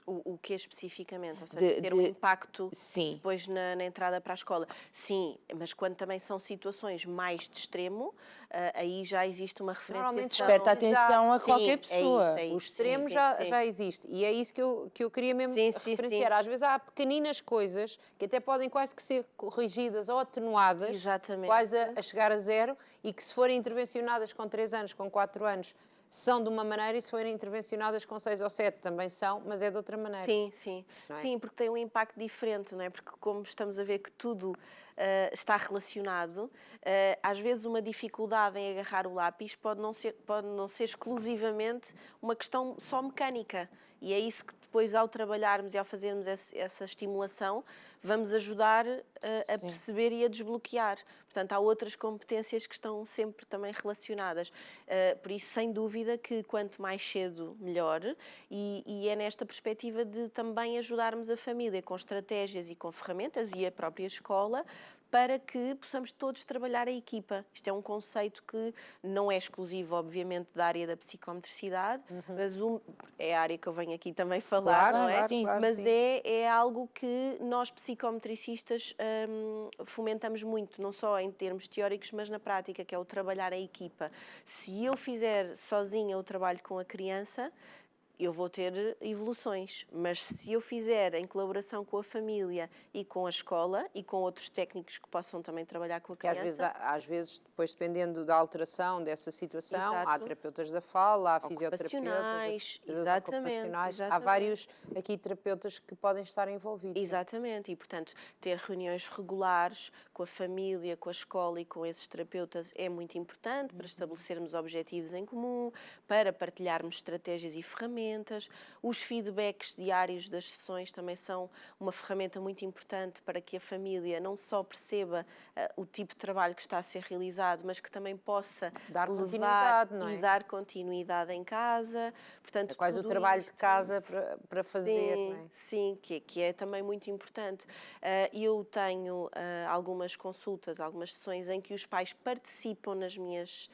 O que especificamente? Ou seja, De- ter um de- impacto Sim. depois na entrada para a escola. Sim, mas quando também são situações mais de extremo, aí já existe uma referenciação. Normalmente Desperta a atenção a Sim, qualquer pessoa. É isso, O extremo sim, já, sim. já existe. E é isso que eu queria mesmo Sim, sim, referenciar. sim. Às vezes há pequeninas coisas que até podem quase que ser corrigidas ou atenuadas, Exatamente. quase a chegar a zero, e que se forem intervencionadas com 3 anos, com 4 anos, são de uma maneira, e se forem intervencionadas com 6 ou 7 também são, mas é de outra maneira. Sim, sim. Não é? Sim, porque tem um impacto diferente, não é? Porque como estamos a ver que tudo está relacionado, às vezes uma dificuldade em agarrar o lápis pode não ser exclusivamente uma questão só mecânica. E é isso que depois, ao trabalharmos e ao fazermos essa estimulação, vamos ajudar a Sim. perceber e a desbloquear. Portanto, há outras competências que estão sempre também relacionadas. Por isso, sem dúvida, que quanto mais cedo, melhor. E é nesta perspectiva de também ajudarmos a família com estratégias e com ferramentas e a própria escola para que possamos todos trabalhar a equipa. Isto é um conceito que não é exclusivo, obviamente, da área da psicomotricidade, mas é a área que eu venho aqui também falar, Claro, não é? sim, sim, Mas sim. é algo que nós psicometricistas fomentamos muito, não só em termos teóricos, mas na prática, que é o trabalhar a equipa. Se eu fizer sozinha o trabalho com a criança, eu vou ter evoluções, mas se eu fizer em colaboração com a família e com a escola e com outros técnicos que possam também trabalhar com a Que criança, às vezes, depois dependendo da alteração dessa situação, há Exato. terapeutas da fala, há fisioterapeutas, Ocupacionais, terapeutas exatamente, ocupacionais, há exatamente. vários aqui terapeutas que podem estar envolvidos. Exatamente, e portanto ter reuniões regulares com a família, com a escola e com esses terapeutas é muito importante para estabelecermos objetivos em comum, para partilharmos estratégias e ferramentas. Os feedbacks diários das sessões também são uma ferramenta muito importante para que a família não só perceba o tipo de trabalho que está a ser realizado, mas que também possa Dar levar continuidade, não é? e dar continuidade em casa. Portanto, É quase o tudo trabalho de isto- casa para fazer, não é? Sim, que é também muito importante. Eu tenho algumas consultas, algumas sessões em que os pais participam nas minhas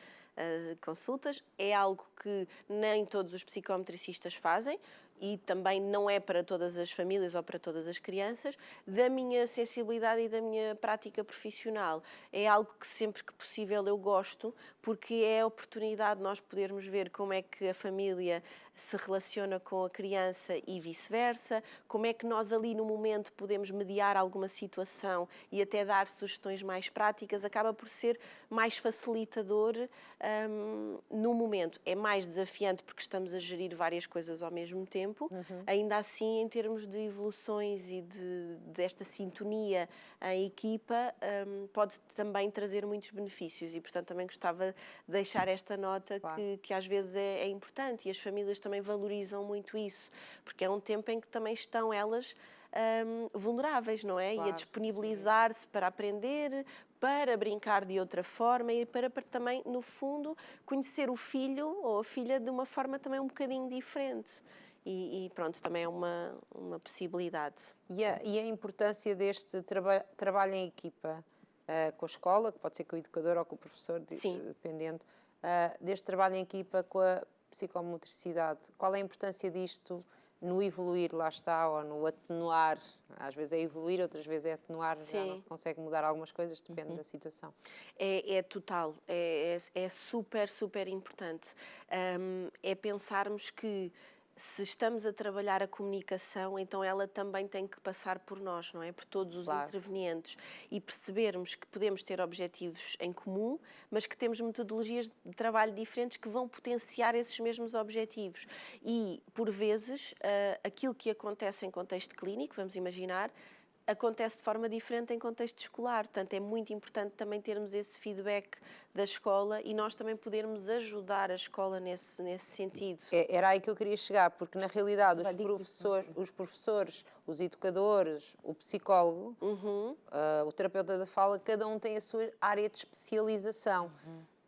consultas. É algo que nem todos os psicometricistas fazem e também não é para todas as famílias ou para todas as crianças. Da minha sensibilidade e da minha prática profissional, é algo que sempre que possível eu gosto, porque é a oportunidade de nós podermos ver como é que a família se relaciona com a criança e vice-versa, como é que nós ali no momento podemos mediar alguma situação e até dar sugestões mais práticas, acaba por ser mais facilitador no momento. É mais desafiante porque estamos a gerir várias coisas ao mesmo tempo, ainda assim em termos de evoluções e desta sintonia em equipa, pode também trazer muitos benefícios e portanto também gostava de deixar esta nota Claro. que às vezes é importante e as famílias também valorizam muito isso, porque é um tempo em que também estão elas vulneráveis, não é? E a Claro, disponibilizar-se para aprender, para brincar de outra forma e para também, no fundo, conhecer o filho ou a filha de uma forma também um bocadinho diferente. E pronto, também é uma possibilidade. E a importância deste trabalho em equipa com a escola, que pode ser com o educador ou com o professor, Sim. dependendo, deste trabalho em equipa com a psicomotricidade. Qual é a importância disto no evoluir, lá está, ou no atenuar? Às vezes é evoluir, outras vezes é atenuar, já não Sim. se consegue mudar algumas coisas, depende da situação. É total, é super, super importante. É pensarmos que se estamos a trabalhar a comunicação, então ela também tem que passar por nós, não é? Por todos os Claro. intervenientes e percebermos que podemos ter objetivos em comum, mas que temos metodologias de trabalho diferentes que vão potenciar esses mesmos objetivos. E, por vezes, aquilo que acontece em contexto clínico, vamos imaginar, acontece de forma diferente em contexto escolar. Portanto, é muito importante também termos esse feedback da escola e nós também podermos ajudar a escola nesse sentido. Era aí que eu queria chegar, porque na realidade Vai, digo. os professores, os educadores, o psicólogo, o terapeuta da fala, cada um tem a sua área de especialização.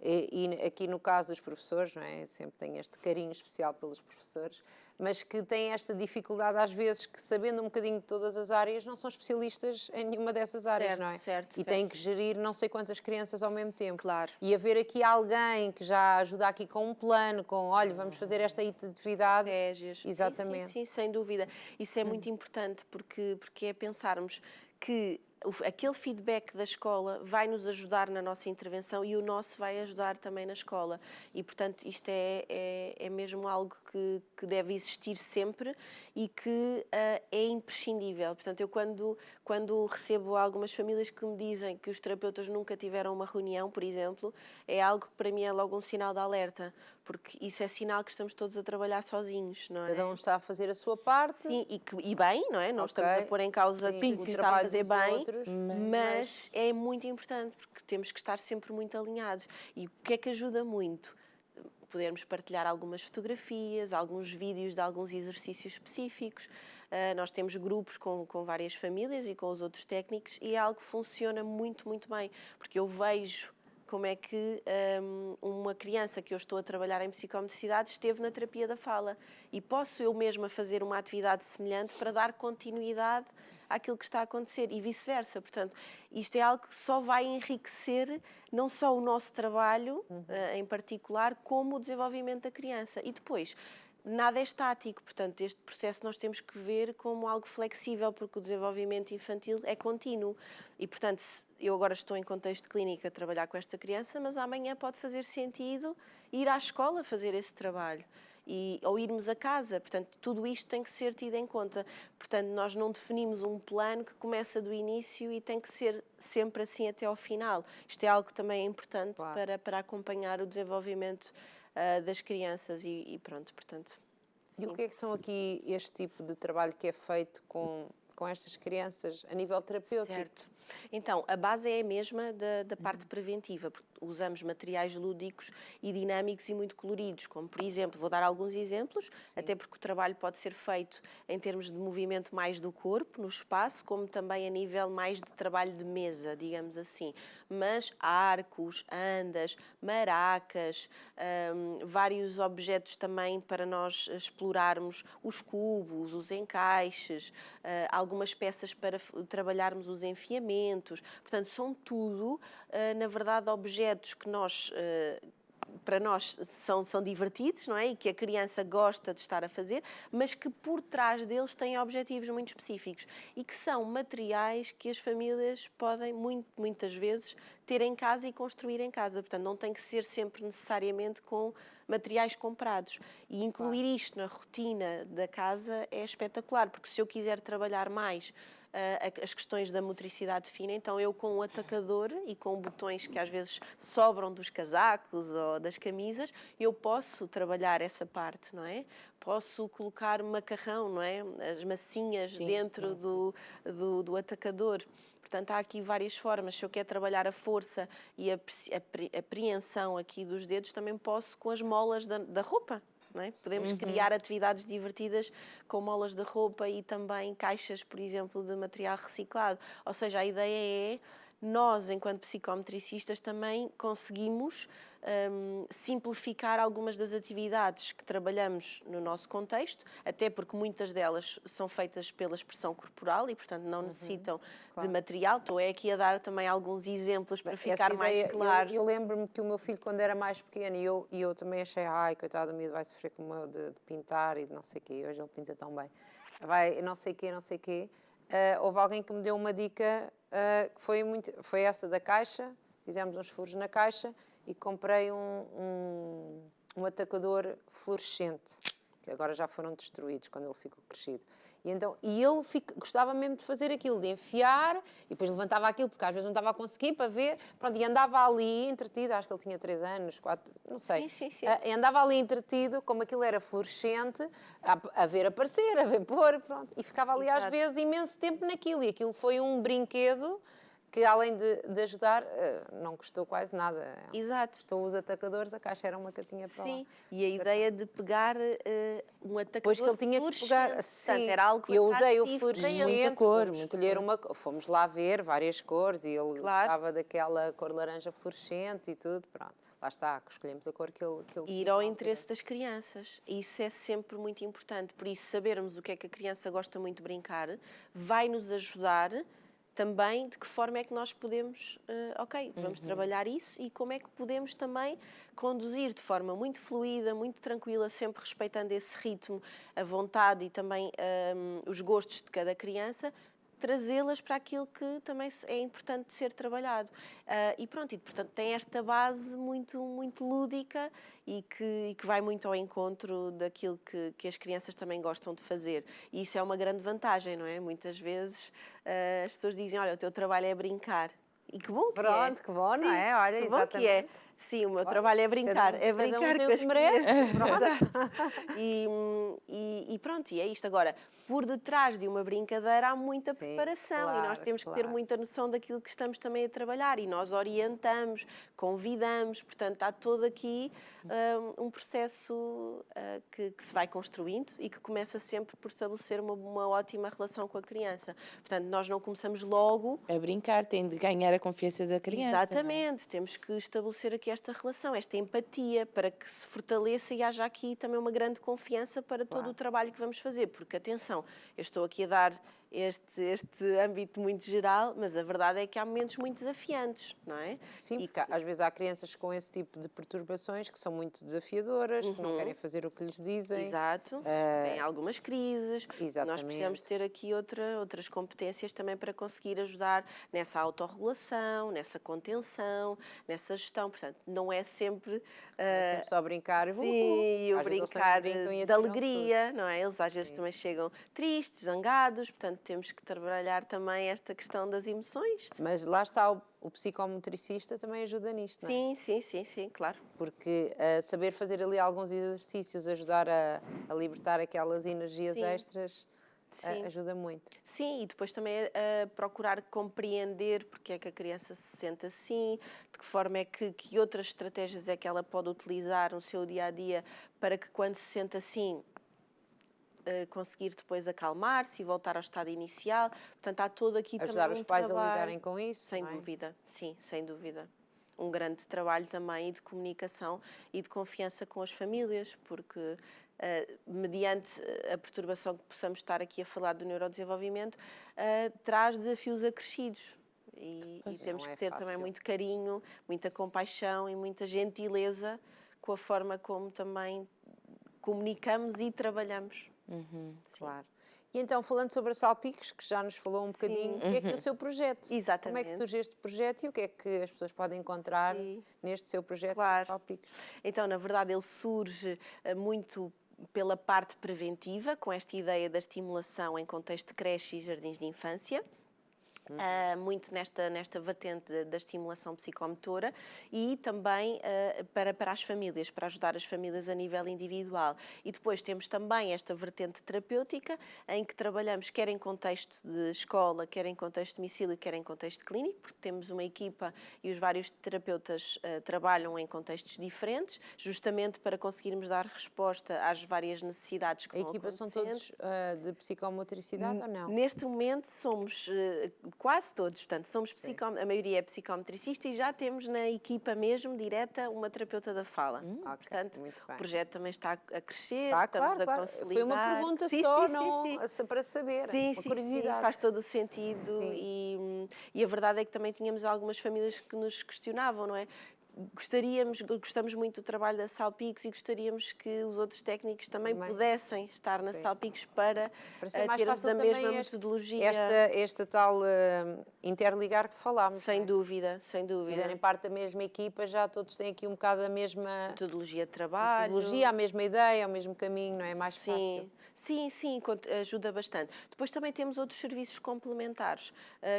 E aqui no caso dos professores, não é? Sempre tenho este carinho especial pelos professores, mas que têm esta dificuldade às vezes que, sabendo um bocadinho de todas as áreas, não são especialistas em nenhuma dessas áreas, Certo, não é? certo, E têm que gerir não sei quantas crianças ao mesmo tempo. Claro. E haver aqui alguém que já ajuda aqui com um plano, com, olha, vamos fazer esta atividade. Estratégias. Exatamente. Sim, sem dúvida. Isso é muito importante porque é pensarmos que aquele feedback da escola vai nos ajudar na nossa intervenção e o nosso vai ajudar também na escola. E, portanto, isto é mesmo algo que deve existir sempre e que é imprescindível. Portanto, eu quando recebo algumas famílias que me dizem que os terapeutas nunca tiveram uma reunião, por exemplo, é algo que para mim é logo um sinal de alerta, porque isso é sinal que estamos todos a trabalhar sozinhos, não é? Cada um está a fazer a sua parte. Sim, e bem, não é? Não estamos a pôr em causa Sim, que o se está a trabalho fazer dos bem, outros, mas é muito importante, porque temos que estar sempre muito alinhados. E o que é que ajuda muito? Podermos partilhar algumas fotografias, alguns vídeos de alguns exercícios específicos. Nós temos grupos com várias famílias e com os outros técnicos e é algo que funciona muito, muito bem, porque eu vejo como é que uma criança que eu estou a trabalhar em psicomotricidade esteve na terapia da fala e posso eu mesma fazer uma atividade semelhante para dar continuidade àquilo que está a acontecer e vice-versa. Portanto, isto é algo que só vai enriquecer não só o nosso trabalho em particular, como o desenvolvimento da criança. E depois, nada é estático, portanto, este processo nós temos que ver como algo flexível, porque o desenvolvimento infantil é contínuo. E, portanto, eu agora estou em contexto clínico a trabalhar com esta criança, mas amanhã pode fazer sentido ir à escola fazer esse trabalho. Ou irmos a casa, portanto, tudo isto tem que ser tido em conta. Portanto, nós não definimos um plano que começa do início e tem que ser sempre assim até ao final. Isto é algo que também é importante Claro. para acompanhar o desenvolvimento das crianças e pronto, portanto. E o que é que são aqui este tipo de trabalho que é feito com estas crianças a nível terapêutico? Certo. Então, a base é a mesma da parte preventiva, porque usamos materiais lúdicos e dinâmicos e muito coloridos, como por exemplo, vou dar alguns exemplos, até porque o trabalho pode ser feito em termos de movimento mais do corpo, no espaço, como também a nível mais de trabalho de mesa, digamos assim. Mas arcos, andas, maracas, vários objetos também para nós explorarmos os cubos, os encaixes, algumas peças para trabalharmos os enfiamentos. Portanto, são tudo, na verdade, objetos que para nós são divertidos, não é? E que a criança gosta de estar a fazer, mas que por trás deles têm objetivos muito específicos e que são materiais que as famílias podem, muitas vezes, ter em casa e construir em casa. Portanto, não tem que ser sempre necessariamente com materiais comprados. E incluir isto na rotina da casa é espetacular, porque se eu quiser trabalhar mais as questões da motricidade fina, então eu com um atacador e com botões que às vezes sobram dos casacos ou das camisas, eu posso trabalhar essa parte, não é? Posso colocar macarrão, não é? As massinhas dentro do atacador. Portanto, há aqui várias formas. Se eu quero trabalhar a força e a apreensão aqui dos dedos, também posso com as molas da roupa. não é? Podemos criar atividades divertidas com molas de roupa e também caixas, por exemplo, de material reciclado. Ou seja, a ideia é nós, enquanto psicometricistas, também conseguimos simplificar algumas das atividades que trabalhamos no nosso contexto, até porque muitas delas são feitas pela expressão corporal e, portanto, não necessitam de material. Estou aqui a dar também alguns exemplos para ficar mais claro. Eu lembro-me que o meu filho, quando era mais pequeno, e eu também achei, ai, coitado do miúdo, vai sofrer como eu de pintar e de não sei o quê. Hoje ele pinta tão bem. Vai, não sei o quê, não sei o quê. Houve alguém que me deu uma dica que foi essa da caixa. Fizemos uns furos na caixa e comprei um atacador fluorescente, que agora já foram destruídos quando ele ficou crescido. E ele gostava mesmo de fazer aquilo, de enfiar, e depois levantava aquilo, porque às vezes não estava a conseguir para ver, pronto, e andava ali entretido, acho que ele tinha 3 anos, 4, não sei. Sim. E andava ali entretido, como aquilo era fluorescente, a ver aparecer, a ver pôr, pronto, e ficava ali às vezes imenso tempo naquilo, e aquilo foi um brinquedo que, além de ajudar, não custou quase nada. Exato. Custou os atacadores, a caixa era uma que eu tinha para lá. Sim, e a ideia de pegar um atacador Pois que ele tinha que pegar, sim. sim, Era algo eu usei o atrativo fluorescente, Muita cor, fomos muita escolher cor. fomos lá ver várias cores e ele Claro. gostava daquela cor laranja fluorescente e tudo, pronto. Lá está, escolhemos a cor que ele ir ao interesse das crianças. Isso é sempre muito importante. Por isso, sabermos o que é que a criança gosta muito de brincar vai nos ajudar também de que forma é que nós podemos, vamos trabalhar isso e como é que podemos também conduzir de forma muito fluida, muito tranquila, sempre respeitando esse ritmo, a vontade e também os gostos de cada criança, trazê-las para aquilo que também é importante de ser trabalhado. E pronto, e portanto tem esta base muito, muito lúdica e que vai muito ao encontro daquilo que as crianças também gostam de fazer. E isso é uma grande vantagem, não é? Muitas vezes as pessoas dizem, olha, o teu trabalho é brincar. E que bom que é. Pronto, que bom, não é? Olha, que bom que é. Sim, o meu trabalho é brincar. É brincar tem com o as que merece, crianças. E pronto, e é isto. Agora, por detrás de uma brincadeira há muita Sim, preparação e nós temos que ter muita noção daquilo que estamos também a trabalhar e nós orientamos, convidamos, portanto há todo aqui um processo que se vai construindo e que começa sempre por estabelecer uma ótima relação com a criança. Portanto, nós não começamos logo A brincar, tem de ganhar a confiança da criança. Exatamente, temos que estabelecer aqui esta relação, esta empatia, para que se fortaleça e haja aqui também uma grande confiança para todo o trabalho que vamos fazer. Porque, atenção, eu estou aqui a dar este âmbito muito geral, mas a verdade é que há momentos muito desafiantes, não é? Sim, porque às vezes há crianças com esse tipo de perturbações que são muito desafiadoras, que não querem fazer o que lhes dizem. Exato, têm algumas crises. Nós precisamos ter aqui outras competências também para conseguir ajudar nessa autorregulação, nessa contenção, nessa gestão. Portanto, não é sempre... É sempre só brincar. Sim, o Às vezes eles brincar também brincam e de atiram alegria, não é? Eles às vezes também chegam tristes, zangados, portanto temos que trabalhar também esta questão das emoções. Mas lá está, o psicometricista também ajuda nisto, não é? Sim, claro. Porque saber fazer ali alguns exercícios, ajudar a libertar aquelas energias extras, ajuda muito. Sim, e depois também a procurar compreender porque é que a criança se sente assim, de que forma é que outras estratégias é que ela pode utilizar no seu dia-a-dia para que quando se sente assim, conseguir depois acalmar-se e voltar ao estado inicial. Portanto, há todo aqui Ajudar também os pais trabalho, a lidarem com isso, sem não é? dúvida, sim, sem dúvida. Um grande trabalho também de comunicação e de confiança com as famílias, porque mediante a perturbação que possamos estar aqui a falar do neurodesenvolvimento, traz desafios acrescidos. E temos que ter também muito carinho, muita compaixão e muita gentileza com a forma como também comunicamos e trabalhamos. Claro. E então, falando sobre a Salpicos, que já nos falou um bocadinho, o que é que é o seu projeto? Exatamente. Como é que surge este projeto e o que é que as pessoas podem encontrar neste seu projeto Claro. Salpicos? Então, na verdade, ele surge muito pela parte preventiva, com esta ideia da estimulação em contexto de creche e jardins de infância. muito nesta vertente da estimulação psicomotora e também para as famílias, para ajudar as famílias a nível individual. E depois temos também esta vertente terapêutica, em que trabalhamos quer em contexto de escola, quer em contexto de domicílio, quer em contexto clínico, porque temos uma equipa e os vários terapeutas trabalham em contextos diferentes, justamente para conseguirmos dar resposta às várias necessidades que A vão equipa são acontecendo. todos de psicomotricidade ou não? Neste momento somos quase todos, portanto, a maioria é psicometricista e já temos na equipa mesmo direta uma terapeuta da fala. Ok, Portanto, muito bem. o projeto também está a crescer, Tá, estamos claro, a claro. consolidar. Foi uma pergunta Sim, só, sim, não, sim, sim. para saber, Sim, uma sim, curiosidade. sim, faz todo o sentido Sim. e a verdade é que também tínhamos algumas famílias que nos questionavam, não é? Gostamos muito do trabalho da Salpicos e gostaríamos que os outros técnicos também pudessem estar na Sim. Salpicos para ser mais termos fácil a mesma também metodologia. esta tal interligar que falámos. Sem não é? dúvida, sem Se dúvida. fizerem parte da mesma equipa, já todos têm aqui um bocado a mesma Metodologia de trabalho. metodologia, a mesma ideia, o mesmo caminho, não é? Mais fácil. Sim, ajuda bastante. Depois também temos outros serviços complementares,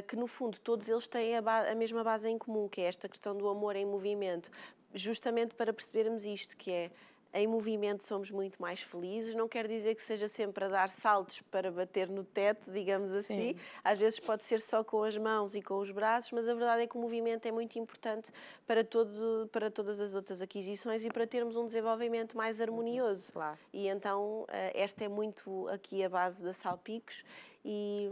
que no fundo todos eles têm a mesma base em comum, que é esta questão do amor em movimento, justamente para percebermos isto, que é em movimento somos muito mais felizes, não quer dizer que seja sempre a dar saltos para bater no teto, digamos assim. Às vezes pode ser só com as mãos e com os braços, mas a verdade é que o movimento é muito importante para todas as outras aquisições e para termos um desenvolvimento mais harmonioso. Claro. E então esta é muito aqui a base da Salpicos e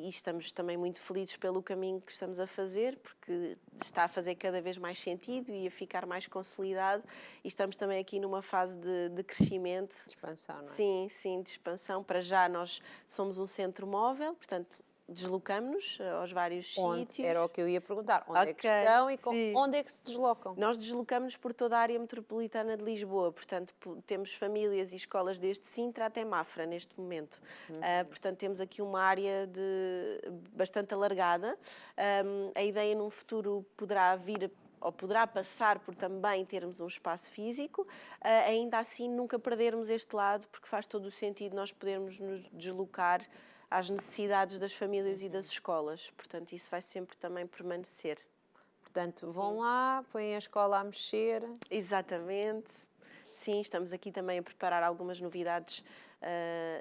estamos também muito felizes pelo caminho que estamos a fazer, porque está a fazer cada vez mais sentido e a ficar mais consolidado e estamos também aqui numa fase de crescimento. De expansão, não é? Sim, de expansão. Para já nós somos um centro móvel, portanto deslocamos-nos aos vários sítios. Era o que eu ia perguntar. Onde é que Ok, estão e sim. onde é que se deslocam? Nós deslocamos por toda a área metropolitana de Lisboa, portanto temos famílias e escolas desde Sintra até Mafra neste momento. Portanto temos aqui uma área bastante alargada. A ideia num futuro poderá vir ou poderá passar por também termos um espaço físico, ainda assim nunca perdermos este lado, porque faz todo o sentido nós podermos nos deslocar às necessidades das famílias e das escolas. Portanto, isso vai sempre também permanecer. Portanto, vão lá, põem a escola a mexer. Exatamente. Sim, estamos aqui também a preparar algumas novidades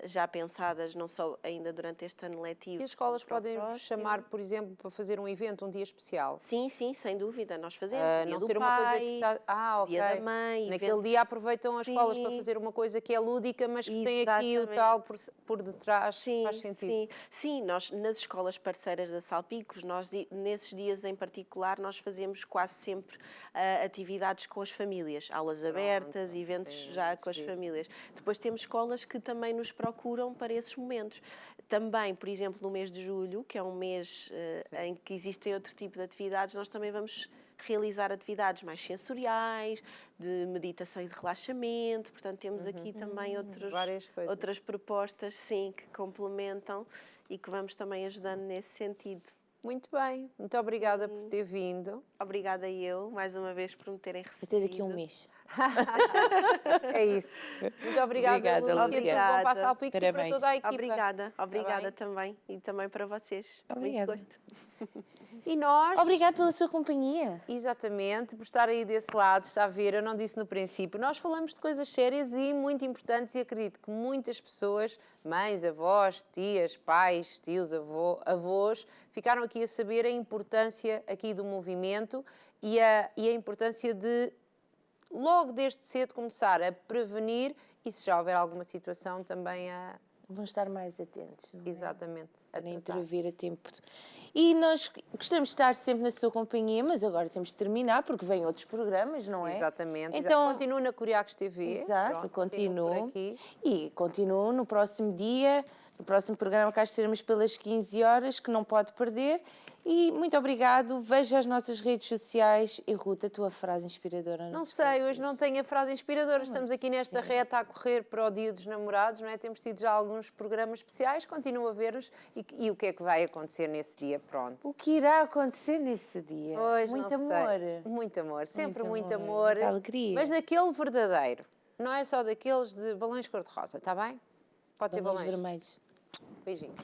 já pensadas, não só ainda durante este ano letivo. E as escolas para o podem vos próximo. chamar, por exemplo, para fazer um evento, um dia especial? Sim, sem dúvida, nós fazemos. Dia Não do ser pai, uma coisa que está... ok. Dia da mãe, Naquele eventos. dia aproveitam as escolas para Sim. fazer uma coisa que é lúdica, mas que tem aqui o Exatamente. tal por detrás. Faz sentido. Sim, nós nas escolas parceiras da Salpicos, nós nesses dias em particular, nós fazemos quase sempre atividades com as famílias, aulas abertas, eventos já com as famílias. Depois temos escolas que também nos procuram para esses momentos. Também, por exemplo, no mês de julho, que é um mês em que existem outro tipo de atividades, nós também vamos realizar atividades mais sensoriais, de meditação e de relaxamento. Portanto, temos aqui também outras propostas, sim, que complementam e que vamos também ajudando nesse sentido. Muito bem. Muito obrigada por ter vindo. Obrigada eu, mais uma vez, por me terem recebido. Até daqui a um mês. É isso. Muito obrigada, Obrigada, Lúcia. Lúcia. Tudo bom para a Salpicos e para Parabéns. toda a equipa. Obrigada bem? também. E também para vocês. Obrigada. Muito gosto. E nós... Obrigado pela sua companhia. Exatamente, por estar aí desse lado, está a ver, eu não disse no princípio, nós falamos de coisas sérias e muito importantes e acredito que muitas pessoas, mães, avós, tias, pais, tios, avós, ficaram aqui a saber a importância aqui do movimento e a importância de logo desde cedo começar a prevenir e se já houver alguma situação também a... Vão estar mais atentos, não é? Exatamente, a A tratar. intervir a tempo. E nós gostamos de estar sempre na sua companhia, mas agora temos de terminar porque vêm outros programas, não é? Exatamente. Então, Continuo na Curiacos TV. exato, Pronto, continuo. por aqui. E continuo no próximo dia, no próximo programa cá estaremos pelas 15 horas, que não pode perder. E muito obrigado. Veja as nossas redes sociais. E Ruth, a tua frase inspiradora. Não sei, hoje não tenho a frase inspiradora. Estamos aqui nesta reta a correr para o Dia dos Namorados, não é? Temos tido já alguns programas especiais, continuo a ver-os. E o que é que vai acontecer nesse dia? Pronto. O que irá acontecer nesse dia? Hoje Muito não amor. sei. Muito amor, sempre Muito muito amor, amor. muita alegria. Mas daquele verdadeiro. Não é só daqueles de balões cor-de-rosa, está bem? Pode ter Balões balões. vermelhos. Beijinhos.